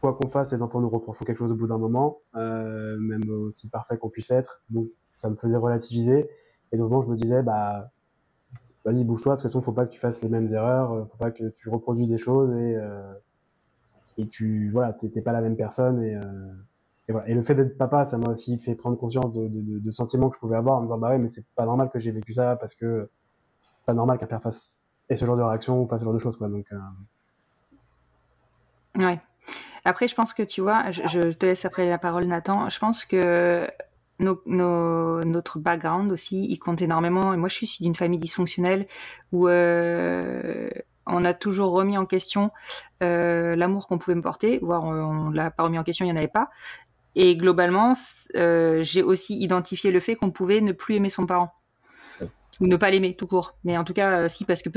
quoi qu'on fasse, les enfants nous reprocheront quelque chose au bout d'un moment, même aussi parfait qu'on puisse être. Donc, ça me faisait relativiser. Et donc, je me disais, vas-y, bouge-toi, parce que de toute façon, faut pas que tu fasses les mêmes erreurs, faut pas que tu reproduises des choses et t'es pas la même personne et voilà. Et le fait d'être papa, ça m'a aussi fait prendre conscience de sentiments que je pouvais avoir en me disant, ouais, mais c'est pas normal que j'ai vécu ça parce que c'est pas normal qu'un père fasse ce genre de réaction ou fasse ce genre de choses, quoi. Donc, ouais. Après, je pense que tu vois, je te laisse après la parole, Nathan. Je pense que notre background aussi, il compte énormément. Et moi, je suis issue d'une famille dysfonctionnelle où on a toujours remis en question l'amour qu'on pouvait me porter, voire on l'a pas remis en question, il n'y en avait pas. Et globalement, j'ai aussi identifié le fait qu'on pouvait ne plus aimer son parent. Ou ne pas l'aimer tout court. Mais en tout cas, si, parce que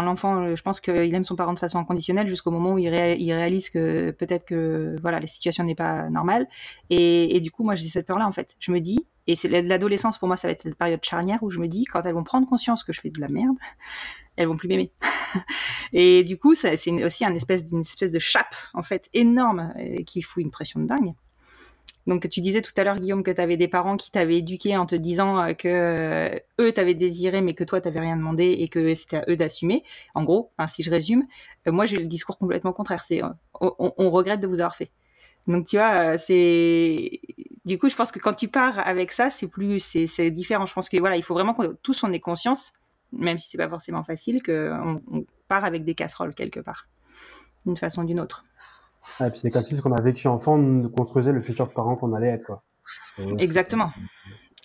l'enfant, je pense qu'il aime son parent de façon inconditionnelle jusqu'au moment où il réalise que peut-être que la situation n'est pas normale. Et du coup, moi, j'ai cette peur-là, en fait. Je me dis, et c'est l'adolescence, pour moi, ça va être cette période charnière où je me dis, quand elles vont prendre conscience que je fais de la merde, elles vont plus m'aimer. Et du coup, c'est aussi une espèce de chape, en fait, énorme, qui fout une pression de dingue. Donc, tu disais tout à l'heure, Guillaume, que tu avais des parents qui t'avaient éduqué en te disant que eux t'avaient désiré, mais que toi, t'avais rien demandé et que c'était à eux d'assumer. En gros, si je résume, moi, j'ai le discours complètement contraire. C'est on regrette de vous avoir fait. Donc, tu vois, du coup, je pense que quand tu pars avec ça, c'est différent. Je pense que il faut vraiment que tous on ait conscience, même si c'est pas forcément facile, qu'on part avec des casseroles quelque part, d'une façon ou d'une autre. Et puis c'est comme si ce qu'on a vécu enfant nous construisait le futur parent qu'on allait être, quoi. Exactement.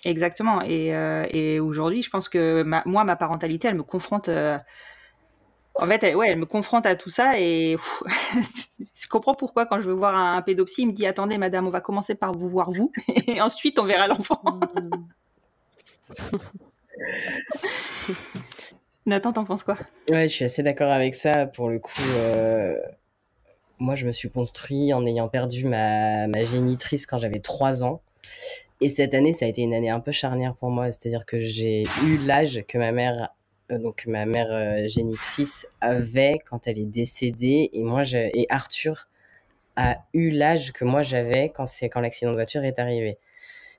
Et aujourd'hui, je pense que ma parentalité, elle me confronte. En fait, elle me confronte à tout ça et je comprends pourquoi quand je veux voir un pédopsie, il me dit attendez madame, on va commencer par vous voir vous et ensuite on verra l'enfant. Nathan, t'en penses quoi? Ouais, je suis assez d'accord avec ça. Pour le coup, moi, je me suis construit en ayant perdu ma génitrice quand j'avais 3 ans. Et cette année, ça a été une année un peu charnière pour moi. C'est-à-dire que j'ai eu l'âge que ma mère génitrice avait quand elle est décédée. Et Arthur a eu l'âge que moi j'avais quand l'accident de voiture est arrivé.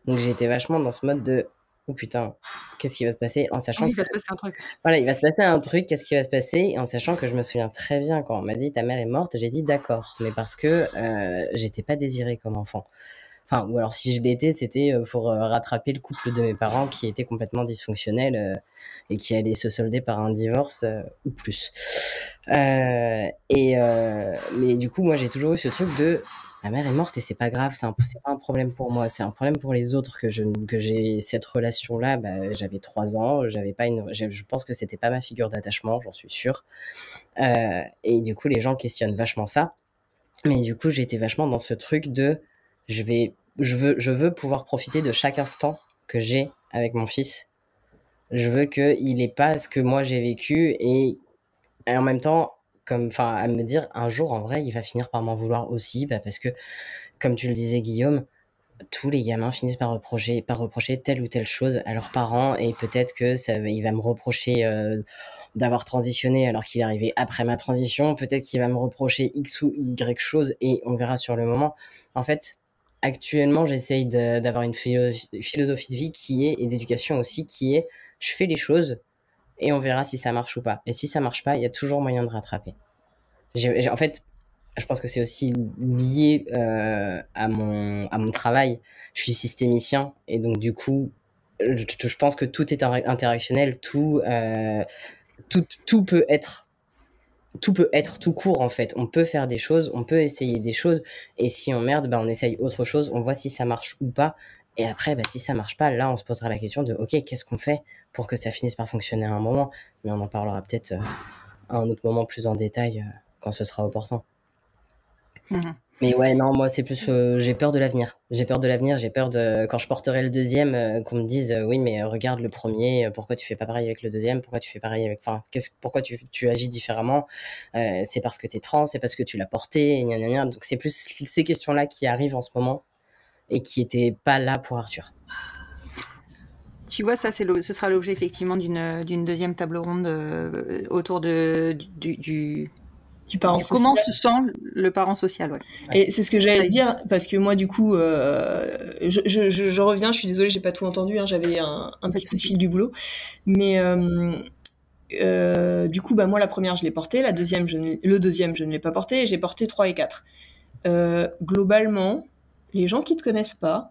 Donc j'étais vachement dans ce mode de oh putain, qu'est-ce qui va se passer, en sachant il va se passer un truc. Voilà, il va se passer un truc, qu'est-ce qui va se passer, et en sachant que je me souviens très bien quand on m'a dit ta mère est morte, j'ai dit d'accord, mais parce que j'étais pas désirée comme enfant. Enfin, ou alors si je l'étais, c'était pour rattraper le couple de mes parents qui était complètement dysfonctionnel et qui allait se solder par un divorce ou plus. Mais du coup, moi, j'ai toujours eu ce truc de ma mère est morte et c'est pas grave, c'est pas un problème pour moi, c'est un problème pour les autres que j'ai cette relation-là. J'avais 3 ans, je pense que c'était pas ma figure d'attachement, j'en suis sûre. Et du coup, les gens questionnent vachement ça. Mais du coup, j'étais vachement dans ce truc de je veux pouvoir profiter de chaque instant que j'ai avec mon fils. Je veux qu'il ait pas ce que moi j'ai vécu et Et en même temps, à me dire, un jour, en vrai, il va finir par m'en vouloir aussi, parce que, comme tu le disais, Guillaume, tous les gamins finissent par reprocher telle ou telle chose à leurs parents, et peut-être que il va me reprocher d'avoir transitionné alors qu'il est arrivé après ma transition, peut-être qu'il va me reprocher X ou Y chose, et on verra sur le moment. En fait, actuellement, j'essaye d'avoir une philosophie de vie et d'éducation aussi, qui est, je fais les choses, et on verra si ça marche ou pas. Et si ça marche pas, il y a toujours moyen de rattraper. En fait, je pense que c'est aussi lié à mon travail. Je suis systémicien, et donc du coup, je pense que tout est interactionnel, tout peut être tout court, en fait. On peut faire des choses, on peut essayer des choses, et si on merde, on essaye autre chose, on voit si ça marche ou pas. Et après, si ça marche pas, là, on se posera la question de ok, qu'est-ce qu'on fait pour que ça finisse par fonctionner à un moment. Mais on en parlera peut-être à un autre moment plus en détail quand ce sera opportun. Mais ouais, non, moi, c'est plus j'ai peur de l'avenir. J'ai peur de quand je porterai le deuxième, qu'on me dise oui, mais regarde le premier, pourquoi tu fais pas pareil avec le deuxième, pourquoi tu fais pareil avec, pourquoi tu agis différemment, c'est parce que t'es trans, c'est parce que tu l'as porté, gna gna gna. Donc c'est plus ces questions-là qui arrivent en ce moment et qui étaient pas là pour Arthur. Tu vois, ça, ce sera l'objet effectivement d'une deuxième table ronde autour du parent social. Comment se sent le parent social, ouais. Et c'est ce que j'allais te dire, parce que moi, du coup, je reviens, je suis désolée, j'ai pas tout entendu, hein, j'avais un petit coup de fil du boulot. Mais du coup, moi, la première, je l'ai portée, le deuxième, je ne l'ai pas porté, et j'ai porté 3 et 4. Globalement, les gens qui te connaissent pas,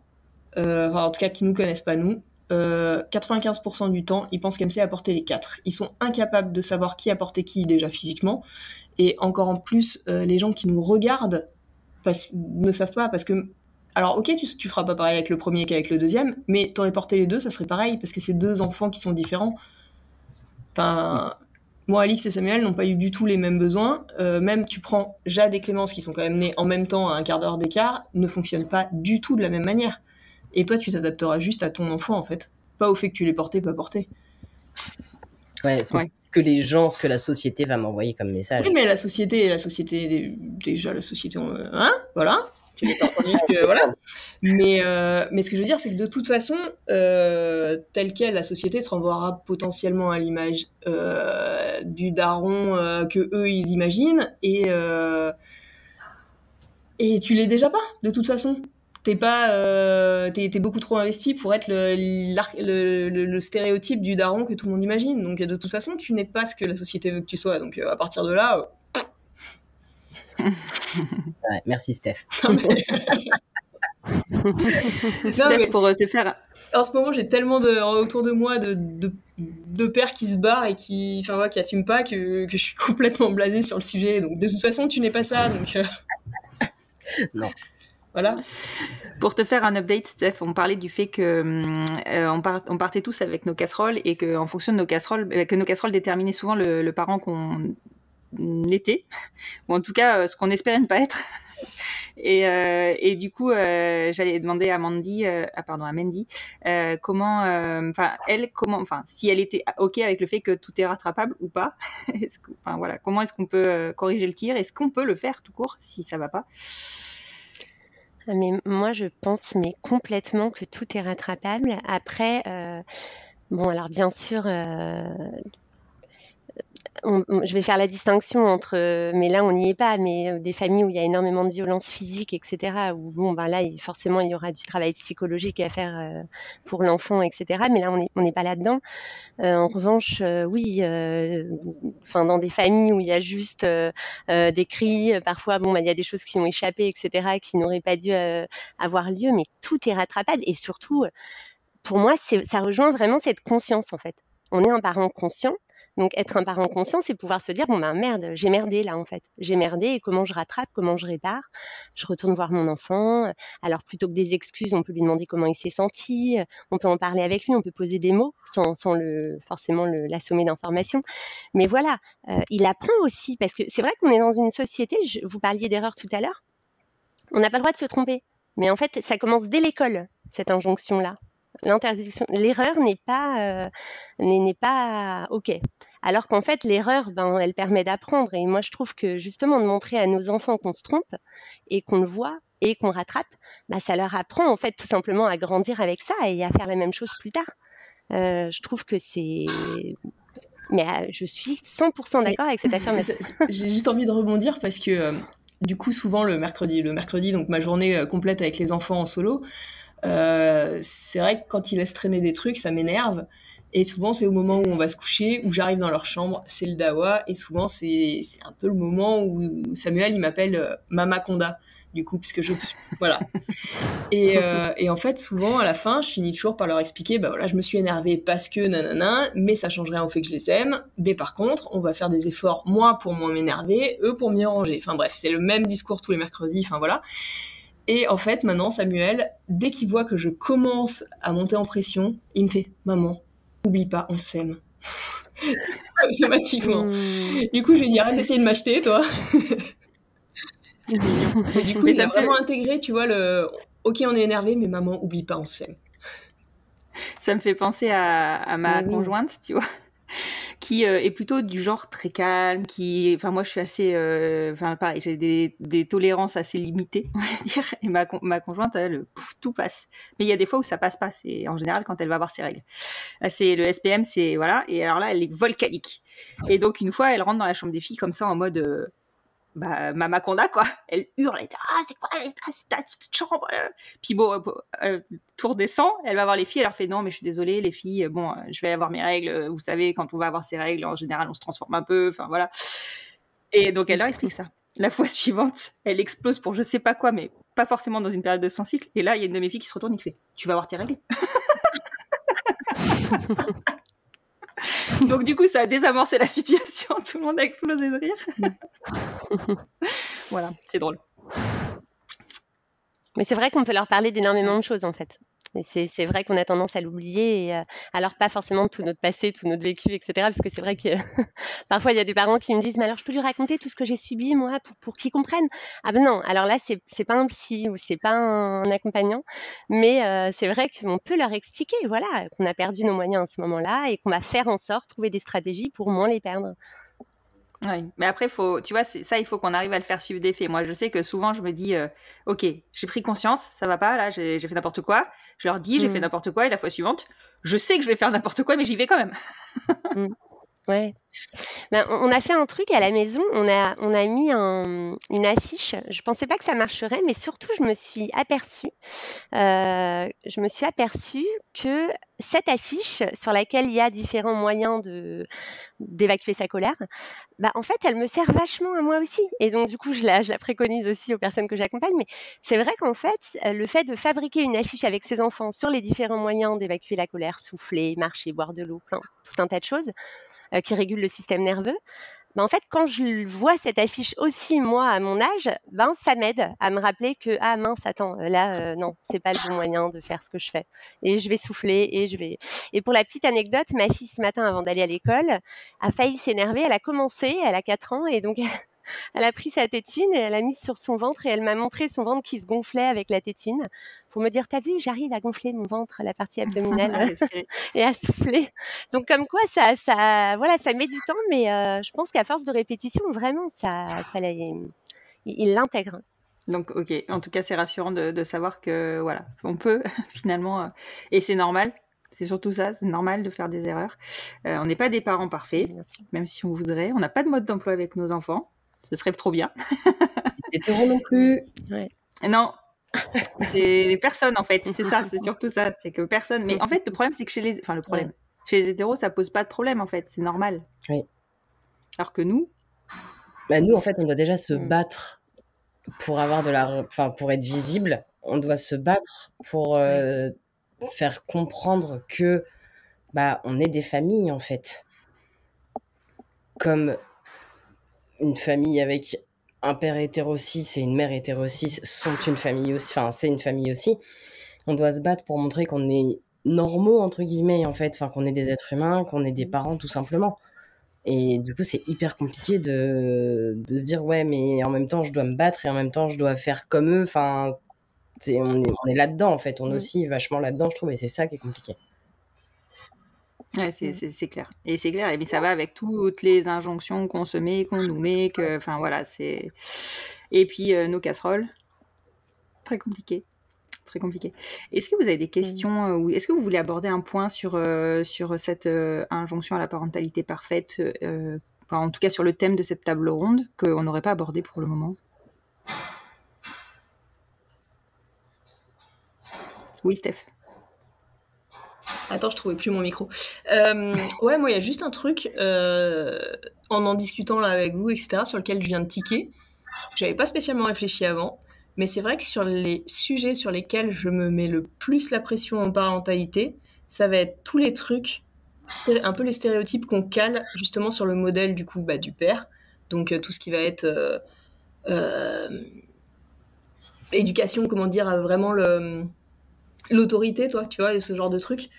en tout cas qui nous connaissent pas nous, 95% du temps, ils pensent qu'MC a porté les 4. Ils sont incapables de savoir qui a porté qui déjà physiquement, et encore en plus, les gens qui nous regardent ne savent pas, parce que alors ok, tu feras pas pareil avec le premier qu'avec le deuxième, mais t'aurais porté les deux, ça serait pareil, parce que c'est deux enfants qui sont différents. Enfin, moi, Alix et Samuel n'ont pas eu du tout les mêmes besoins. Même tu prends Jade et Clémence, qui sont quand même nés en même temps à un quart d'heure d'écart, ne fonctionnent pas du tout de la même manière. Et toi, tu t'adapteras juste à ton enfant, en fait. Pas au fait que tu l'aies porté, pas porté. Ouais, c'est que les gens, ce que la société va m'envoyer comme message. Oui, mais la société, déjà, la société, hein, voilà. Tu l'as entendu, voilà. Mais ce que je veux dire, c'est que de toute façon, telle quelle, la société te renvoiera potentiellement à l'image du daron que eux ils imaginent, et tu l'es déjà pas, de toute façon. T'es beaucoup trop investi pour être le stéréotype du daron que tout le monde imagine. Donc de toute façon, tu n'es pas ce que la société veut que tu sois. Donc à partir de là. Ouais, merci Steph. Steph, pour te faire. En ce moment, j'ai tellement autour de moi de pères qui se barrent et qui assument pas, que je suis complètement blasée sur le sujet. Donc de toute façon, tu n'es pas ça. Donc non. Voilà. Pour te faire un update, Steph, on parlait du fait que on partait tous avec nos casseroles, et qu'en fonction de nos casseroles, que nos casseroles déterminaient souvent le parent qu'on était, ou en tout cas ce qu'on espérait ne pas être. Et du coup, j'allais demander à Mandy, comment, si elle était ok avec le fait que tout est rattrapable ou pas. Comment est-ce qu'on peut corriger le tir? Est-ce qu'on peut le faire tout court si ça va pas? Mais moi, je pense complètement que tout est rattrapable. Après, alors bien sûr, je vais faire la distinction entre, mais là on n'y est pas, mais des familles où il y a énormément de violence physique, etc., où là forcément il y aura du travail psychologique à faire pour l'enfant, etc., mais là on n'est pas là-dedans. En revanche, oui, dans des familles où il y a juste des cris, parfois il y a des choses qui ont échappé, etc., qui n'auraient pas dû avoir lieu, mais tout est rattrapable. Et surtout, pour moi, ça rejoint vraiment cette conscience, en fait. On est un parent conscient. Donc, être un parent conscient, c'est pouvoir se dire, merde, j'ai merdé là, en fait. J'ai merdé, et comment je rattrape, comment je répare? Je retourne voir mon enfant. Alors, plutôt que des excuses, on peut lui demander comment il s'est senti. On peut en parler avec lui, on peut poser des mots sans forcément l'assommer d'informations. Mais voilà, il apprend aussi, parce que c'est vrai qu'on est dans une société, vous parliez d'erreur tout à l'heure, on n'a pas le droit de se tromper. Mais en fait, ça commence dès l'école, cette injonction-là. L'erreur n'est pas OK. Alors qu'en fait, l'erreur, elle permet d'apprendre. Et moi, je trouve que justement, de montrer à nos enfants qu'on se trompe et qu'on le voit et qu'on rattrape, ça leur apprend en fait tout simplement à grandir avec ça et à faire la même chose plus tard. Je trouve que c'est... Mais je suis 100% d'accord avec cette affirmation. J'ai juste envie de rebondir parce que du coup, souvent le mercredi, donc ma journée complète avec les enfants en solo, c'est vrai que quand ils laissent traîner des trucs, ça m'énerve. Et souvent, c'est au moment où on va se coucher, où j'arrive dans leur chambre, c'est le dawa. Et souvent, c'est un peu le moment où Samuel, il m'appelle Mama Conda, du coup, puisque voilà. Et en fait, souvent, à la fin, je finis toujours par leur expliquer, voilà, je me suis énervée parce que nanana, mais ça change rien au fait que je les aime. Mais par contre, on va faire des efforts, moi pour moins m'énerver, eux pour mieux ranger. Enfin bref, c'est le même discours tous les mercredis, enfin voilà. Et en fait, maintenant, Samuel, dès qu'il voit que je commence à monter en pression, il me fait « Maman, oublie pas, on s'aime. » Automatiquement. Du coup, je lui dis « Arrête d'essayer de m'acheter, toi. » Et du coup, il a vraiment intégré, tu vois, ok, on est énervé, mais maman, oublie pas, on s'aime. Ça me fait penser à ma conjointe, tu vois, qui est plutôt du genre très calme, enfin moi je suis assez, pareil, j'ai des tolérances assez limitées, on va dire, et ma conjointe, elle, tout passe. Mais il y a des fois où ça passe pas, c'est en général quand elle va avoir ses règles. Là, c'est le SPM, c'est voilà, et alors là, elle est volcanique. Et donc une fois, elle rentre dans la chambre des filles comme ça en mode... Mama Conda, quoi. Elle hurle, elle dit « Ah, c'est quoi ta petite chambre ?» Puis bon, tour descend, elle va voir les filles, elle leur fait « Non, mais je suis désolée, les filles, bon, je vais avoir mes règles. Vous savez, quand on va avoir ses règles, en général, on se transforme un peu, enfin voilà. » Et donc, elle leur explique ça. La fois suivante, elle explose pour je sais pas quoi, mais pas forcément dans une période de son cycle. Et là, il y a une de mes filles qui se retourne et qui fait « Tu vas avoir tes règles ?» Donc du coup, ça a désamorcé la situation. Tout le monde a explosé de rire. Voilà, c'est drôle. Mais c'est vrai qu'on peut leur parler d'énormément de choses, en fait. Et c'est vrai qu'on a tendance à l'oublier. Alors, pas forcément tout notre passé, tout notre vécu, etc. Parce que c'est vrai que parfois, il y a des parents qui me disent « Mais alors, je peux lui raconter tout ce que j'ai subi, moi, pour qu'il comprenne ?» Ah ben non, alors là, c'est pas un psy ou c'est pas un accompagnant. Mais c'est vrai qu'on peut leur expliquer, voilà, qu'on a perdu nos moyens à ce moment-là et qu'on va faire en sorte de trouver des stratégies pour moins les perdre. Oui, mais après, tu vois, ça, il faut qu'on arrive à le faire suivre des faits. Moi, je sais que souvent, je me dis, ok, j'ai pris conscience, ça va pas, là, j'ai fait n'importe quoi. Je leur dis, j'ai fait n'importe quoi, et la fois suivante, je sais que je vais faire n'importe quoi, mais j'y vais quand même. Ouais. On a fait un truc à la maison, on a mis une affiche. Je pensais pas que ça marcherait, mais surtout, je me suis aperçue que cette affiche sur laquelle il y a différents moyens d'évacuer sa colère, en fait, elle me sert vachement à moi aussi. Et donc, du coup, je la préconise aussi aux personnes que j'accompagne. Mais c'est vrai qu'en fait, le fait de fabriquer une affiche avec ses enfants sur les différents moyens d'évacuer la colère, souffler, marcher, boire de l'eau, tout un tas de choses qui régulent le système nerveux, en fait, quand je vois cette affiche aussi, moi, à mon âge, ça m'aide à me rappeler que, ah mince, attends, là, non, c'est pas le bon moyen de faire ce que je fais. Et je vais souffler Et pour la petite anecdote, ma fille, ce matin, avant d'aller à l'école, a failli s'énerver. Elle a commencé, elle a 4 ans, et donc elle a pris sa tétine et elle a mise sur son ventre et elle m'a montré son ventre qui se gonflait avec la tétine pour me dire, t'as vu, j'arrive à gonfler mon ventre, la partie abdominale et à souffler. Donc comme quoi, voilà, ça met du temps, mais je pense qu'à force de répétition, vraiment, il l'intègre. Donc, ok, en tout cas, c'est rassurant de savoir que, voilà, on peut finalement, et c'est normal. C'est surtout ça, c'est normal de faire des erreurs. On n'est pas des parents parfaits, même si on voudrait. On n'a pas de mode d'emploi avec nos enfants. Ce serait trop bien. C'est hétéro non plus. Ouais. Non, c'est personne en fait. C'est ça, c'est surtout ça. C'est que personne. Mais en fait, le problème, c'est que chez les hétéros, ça pose pas de problème en fait. C'est normal. Oui. Alors que nous. Nous, en fait, on doit déjà se battre pour avoir pour être visible. On doit se battre pour faire comprendre que on est des familles en fait. Comme une famille avec un père hétéro-cis et une mère hétéro-cis sont une famille aussi, c'est une famille aussi. On doit se battre pour montrer qu'on est normaux, entre guillemets, en fait, qu'on est des êtres humains, qu'on est des parents, tout simplement. Et du coup, c'est hyper compliqué de se dire, ouais, mais en même temps, je dois me battre et en même temps, je dois faire comme eux. on est là-dedans, en fait. On Mm. oscille vachement là-dedans, je trouve, et c'est ça qui est compliqué. Ouais, c'est clair. Et c'est clair. Et bien, ça va avec toutes les injonctions qu'on se met, qu'on nous met, que, enfin voilà, c'est. Et puis nos casseroles, très compliqué, très compliqué. Est-ce que vous avez des questions ou est-ce que vous voulez aborder un point sur cette injonction à la parentalité parfaite, enfin, en tout cas sur le thème de cette table ronde qu'on n'aurait pas abordé pour le moment? Oui, Steph. Attends, je trouvais plus mon micro. Ouais, moi, il y a juste un truc, en discutant là avec vous, etc., sur lequel je viens de tiquer. J'avais pas spécialement réfléchi avant, mais c'est vrai que sur les sujets sur lesquels je me mets le plus la pression en parentalité, ça va être tous les trucs, un peu les stéréotypes qu'on cale justement sur le modèle du coup du père. Donc tout ce qui va être éducation, comment dire, vraiment l'autorité, toi, tu vois, et ce genre de trucs.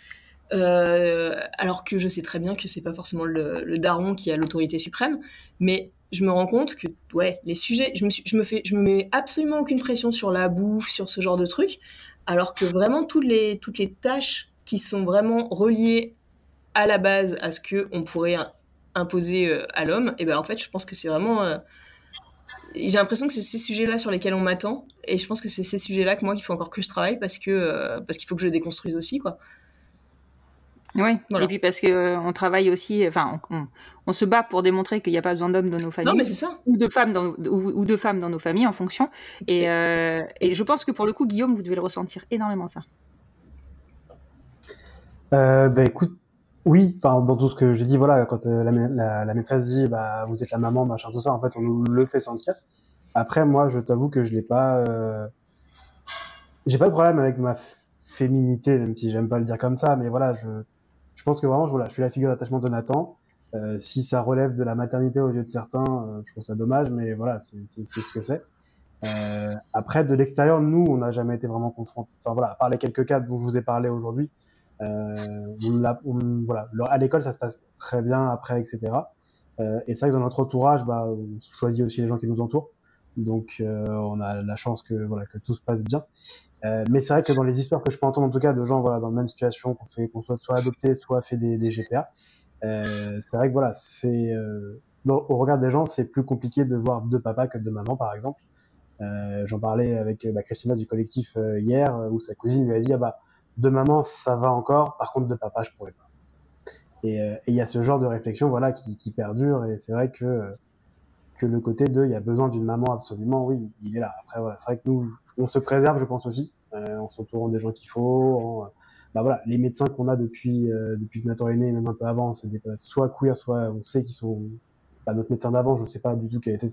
Alors que je sais très bien que c'est pas forcément le daron qui a l'autorité suprême, mais je me rends compte que ouais, les sujets, je me mets absolument aucune pression sur la bouffe, sur ce genre de trucs, alors que vraiment toutes les tâches qui sont vraiment reliées à la base à ce que on pourrait imposer à l'homme, et ben en fait je pense que c'est vraiment j'ai l'impression que c'est ces sujets-là sur lesquels on m'attend, et je pense que c'est ces sujets-là que moi qu'il faut encore que je travaille parce qu'il faut que je les déconstruise aussi, quoi. Oui, Voilà. et puis parce que on travaille aussi, enfin, on se bat pour démontrer qu'il n'y a pas besoin d'hommes dans nos familles, Non, mais c'est ça. ou de femmes dans nos familles en fonction. Et je pense que pour le coup, Guillaume, vous devez le ressentir énormément ça. Bah écoute, oui, enfin dans tout ce que j'ai dit, voilà, quand la maîtresse dit, bah vous êtes la maman, machin, tout ça, en fait, on nous le fait sentir. Après, moi, je t'avoue que je l'ai pas, j'ai pas de problème avec ma féminité, même si j'aime pas le dire comme ça, mais voilà, je pense que vraiment, voilà, je suis la figure d'attachement de Nathan. Si ça relève de la maternité aux yeux de certains, je trouve ça dommage, mais voilà, c'est ce que c'est. Après, de l'extérieur, nous, on n'a jamais été vraiment confrontés. Enfin voilà, à part les quelques cas dont je vous ai parlé aujourd'hui, voilà, à l'école, ça se passe très bien après, etc. Et c'est vrai que dans notre entourage, bah, on choisit aussi les gens qui nous entourent. Donc, on a la chance que voilà que tout se passe bien. Mais c'est vrai que dans les histoires que je peux entendre, en tout cas, de gens voilà dans la même situation, qu'on soit adopté, soit fait des GPA, c'est vrai que voilà, au regard des gens, c'est plus compliqué de voir deux papas que deux mamans, par exemple. J'en parlais avec Christina du collectif hier, où sa cousine lui a dit ah bah de maman ça va encore, par contre de papa je pourrais pas. Et il y a ce genre de réflexion voilà qui perdure, et c'est vrai que le côté de il y a besoin d'une maman absolument, oui, il est là. Après voilà, c'est vrai que nous on se préserve, je pense aussi, en s'entourant des gens qu'il faut. Bah voilà, les médecins qu'on a depuis que Nathan est né, même un peu avant, c'est soit queer, soit on sait qu'ils sont. Bah, notre médecin d'avant, je ne sais pas du tout quelle était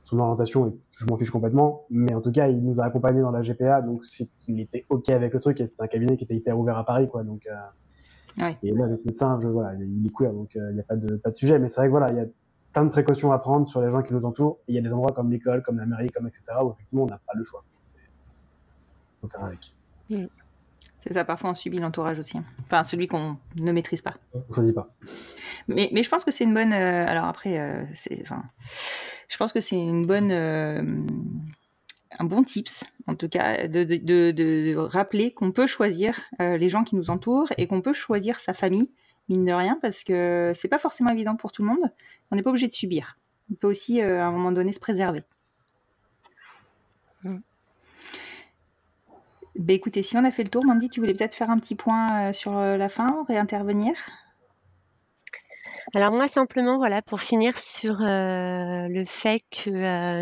son orientation, et je m'en fiche complètement, mais en tout cas il nous a accompagnés dans la GPA, donc c'est qu'il était ok avec le truc, et c'était un cabinet qui était hyper ouvert à Paris, quoi. Donc Ouais. et là notre médecin, voilà, il est queer, donc il n'y a pas de sujet, mais c'est vrai que voilà, il y a plein de précautions à prendre sur les gens qui nous entourent, et il y a des endroits comme l'école, comme la mairie, comme etc., où effectivement on n'a pas le choix, faut faire avec. C'est ça, parfois on subit l'entourage aussi, enfin celui qu'on ne maîtrise pas. On choisit pas. Mais je pense que c'est une bonne. Alors après, je pense que c'est une bonne, un bon tips, en tout cas, de rappeler qu'on peut choisir les gens qui nous entourent et qu'on peut choisir sa famille, mine de rien, parce que c'est pas forcément évident pour tout le monde. On n'est pas obligé de subir. On peut aussi, à un moment donné, se préserver. Ben écoutez, si on a fait le tour, Mandy, tu voulais peut-être faire un petit point sur la fin, réintervenir? Alors moi simplement voilà pour finir sur le fait que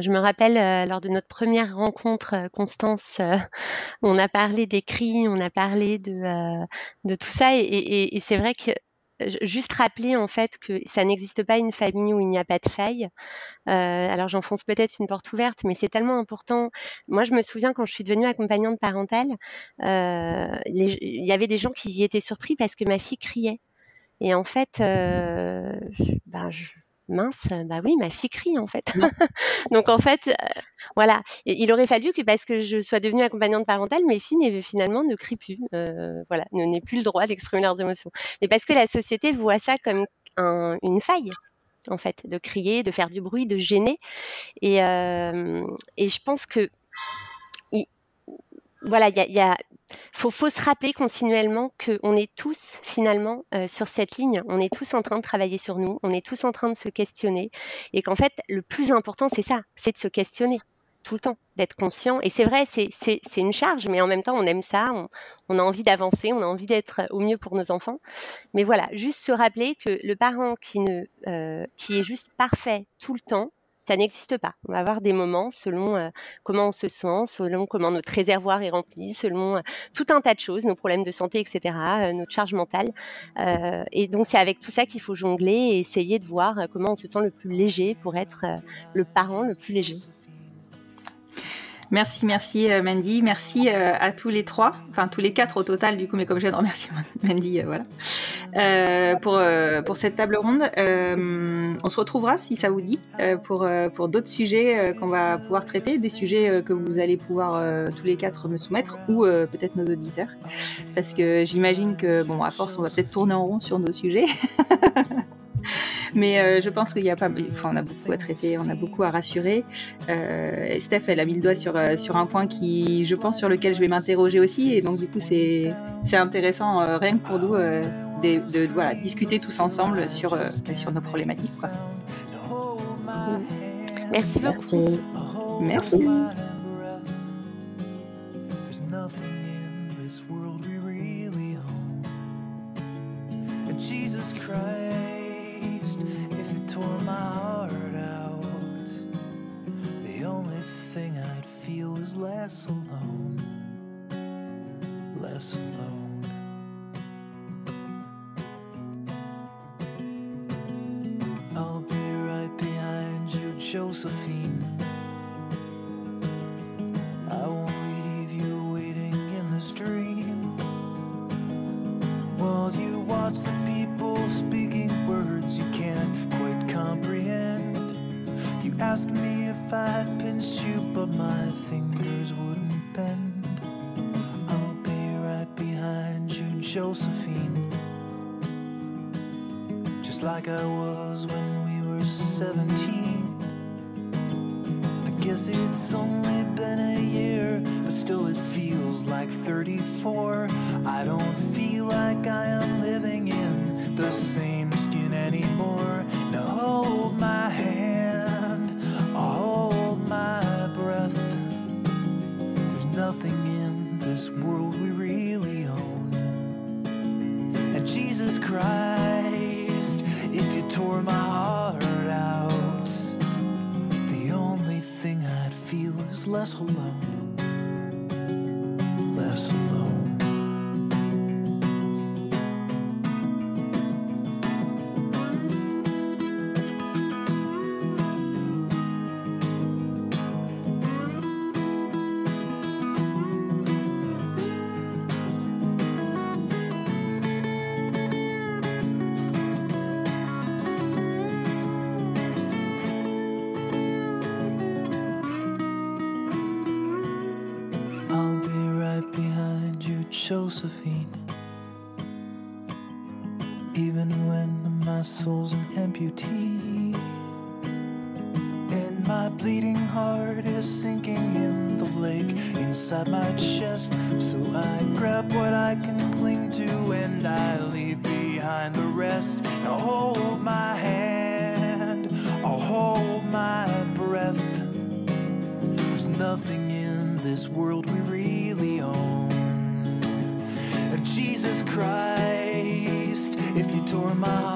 je me rappelle lors de notre première rencontre Constance, on a parlé des cris, on a parlé de tout ça et c'est vrai que juste rappeler en fait que ça n'existe pas une famille où il n'y a pas de faille. Alors j'enfonce peut-être une porte ouverte, mais c'est tellement important. Moi, je me souviens quand je suis devenue accompagnante parentale, il y avait des gens qui y étaient surpris parce que ma fille criait. Et en fait, mince, bah oui, ma fille crie en fait. Donc en fait, voilà, il aurait fallu que parce que je sois devenue accompagnante parentale, mes filles finalement ne crient plus, voilà, n'aient plus le droit d'exprimer leurs émotions. Mais parce que la société voit ça comme une faille, en fait, de crier, de faire du bruit, de gêner. Et je pense que voilà, faut se rappeler continuellement qu'on est tous finalement sur cette ligne, on est tous en train de travailler sur nous, on est tous en train de se questionner et qu'en fait le plus important c'est ça, c'est de se questionner tout le temps, d'être conscient. Et c'est vrai, c'est une charge, mais en même temps on aime ça, on a envie d'avancer, on a envie d'être au mieux pour nos enfants. Mais voilà, juste se rappeler que le parent qui est juste parfait tout le temps, ça n'existe pas. On va avoir des moments selon comment on se sent, selon comment notre réservoir est rempli, selon tout un tas de choses, nos problèmes de santé, etc., notre charge mentale. Et donc, c'est avec tout ça qu'il faut jongler et essayer de voir comment on se sent le plus léger pour être le parent le plus léger. Merci Mandy, merci à tous les trois, enfin tous les quatre au total du coup, mais comme je viens de remercier Mandy, voilà, pour cette table ronde. On se retrouvera si ça vous dit pour d'autres sujets qu'on va pouvoir traiter, des sujets que vous allez pouvoir tous les quatre me soumettre ou peut-être nos auditeurs, parce que j'imagine que bon, à force on va peut-être tourner en rond sur nos sujets. Mais je pense qu'il y a pas, enfin, on a beaucoup à traiter, on a beaucoup à rassurer. Steph, elle a mis le doigt sur un point qui, je pense, sur lequel je vais m'interroger aussi. Et donc, du coup, c'est intéressant, rien que pour nous, de voilà, discuter tous ensemble sur nos problématiques, quoi. Merci beaucoup. Merci. Jesus Christ, if you tore my heart out, the only thing I'd feel is less alone, less alone. I'll be right behind you, Josephine. I won't leave you waiting in this dream, while you watch the people speaking words you can't quite comprehend. You asked me if I'd pinch you, but my fingers wouldn't bend. I'll be right behind you, Josephine, just like I was when we were 17. I guess it's only been a year, but still it feels like 34. I don't feel like I am living in the same skin anymore. Now hold my hand, I'll hold my breath. There's nothing in this world we really own. And Jesus Christ, if you tore my heart out, the only thing I'd feel is less alone, less alone. Josephine, even when my soul's an amputee, and my bleeding heart is sinking in the lake inside my chest. So I grab what I can cling to and I leave behind the rest. Now hold my hand, I'll hold my breath. There's nothing in this world we really own. Jesus Christ, if you tore my heart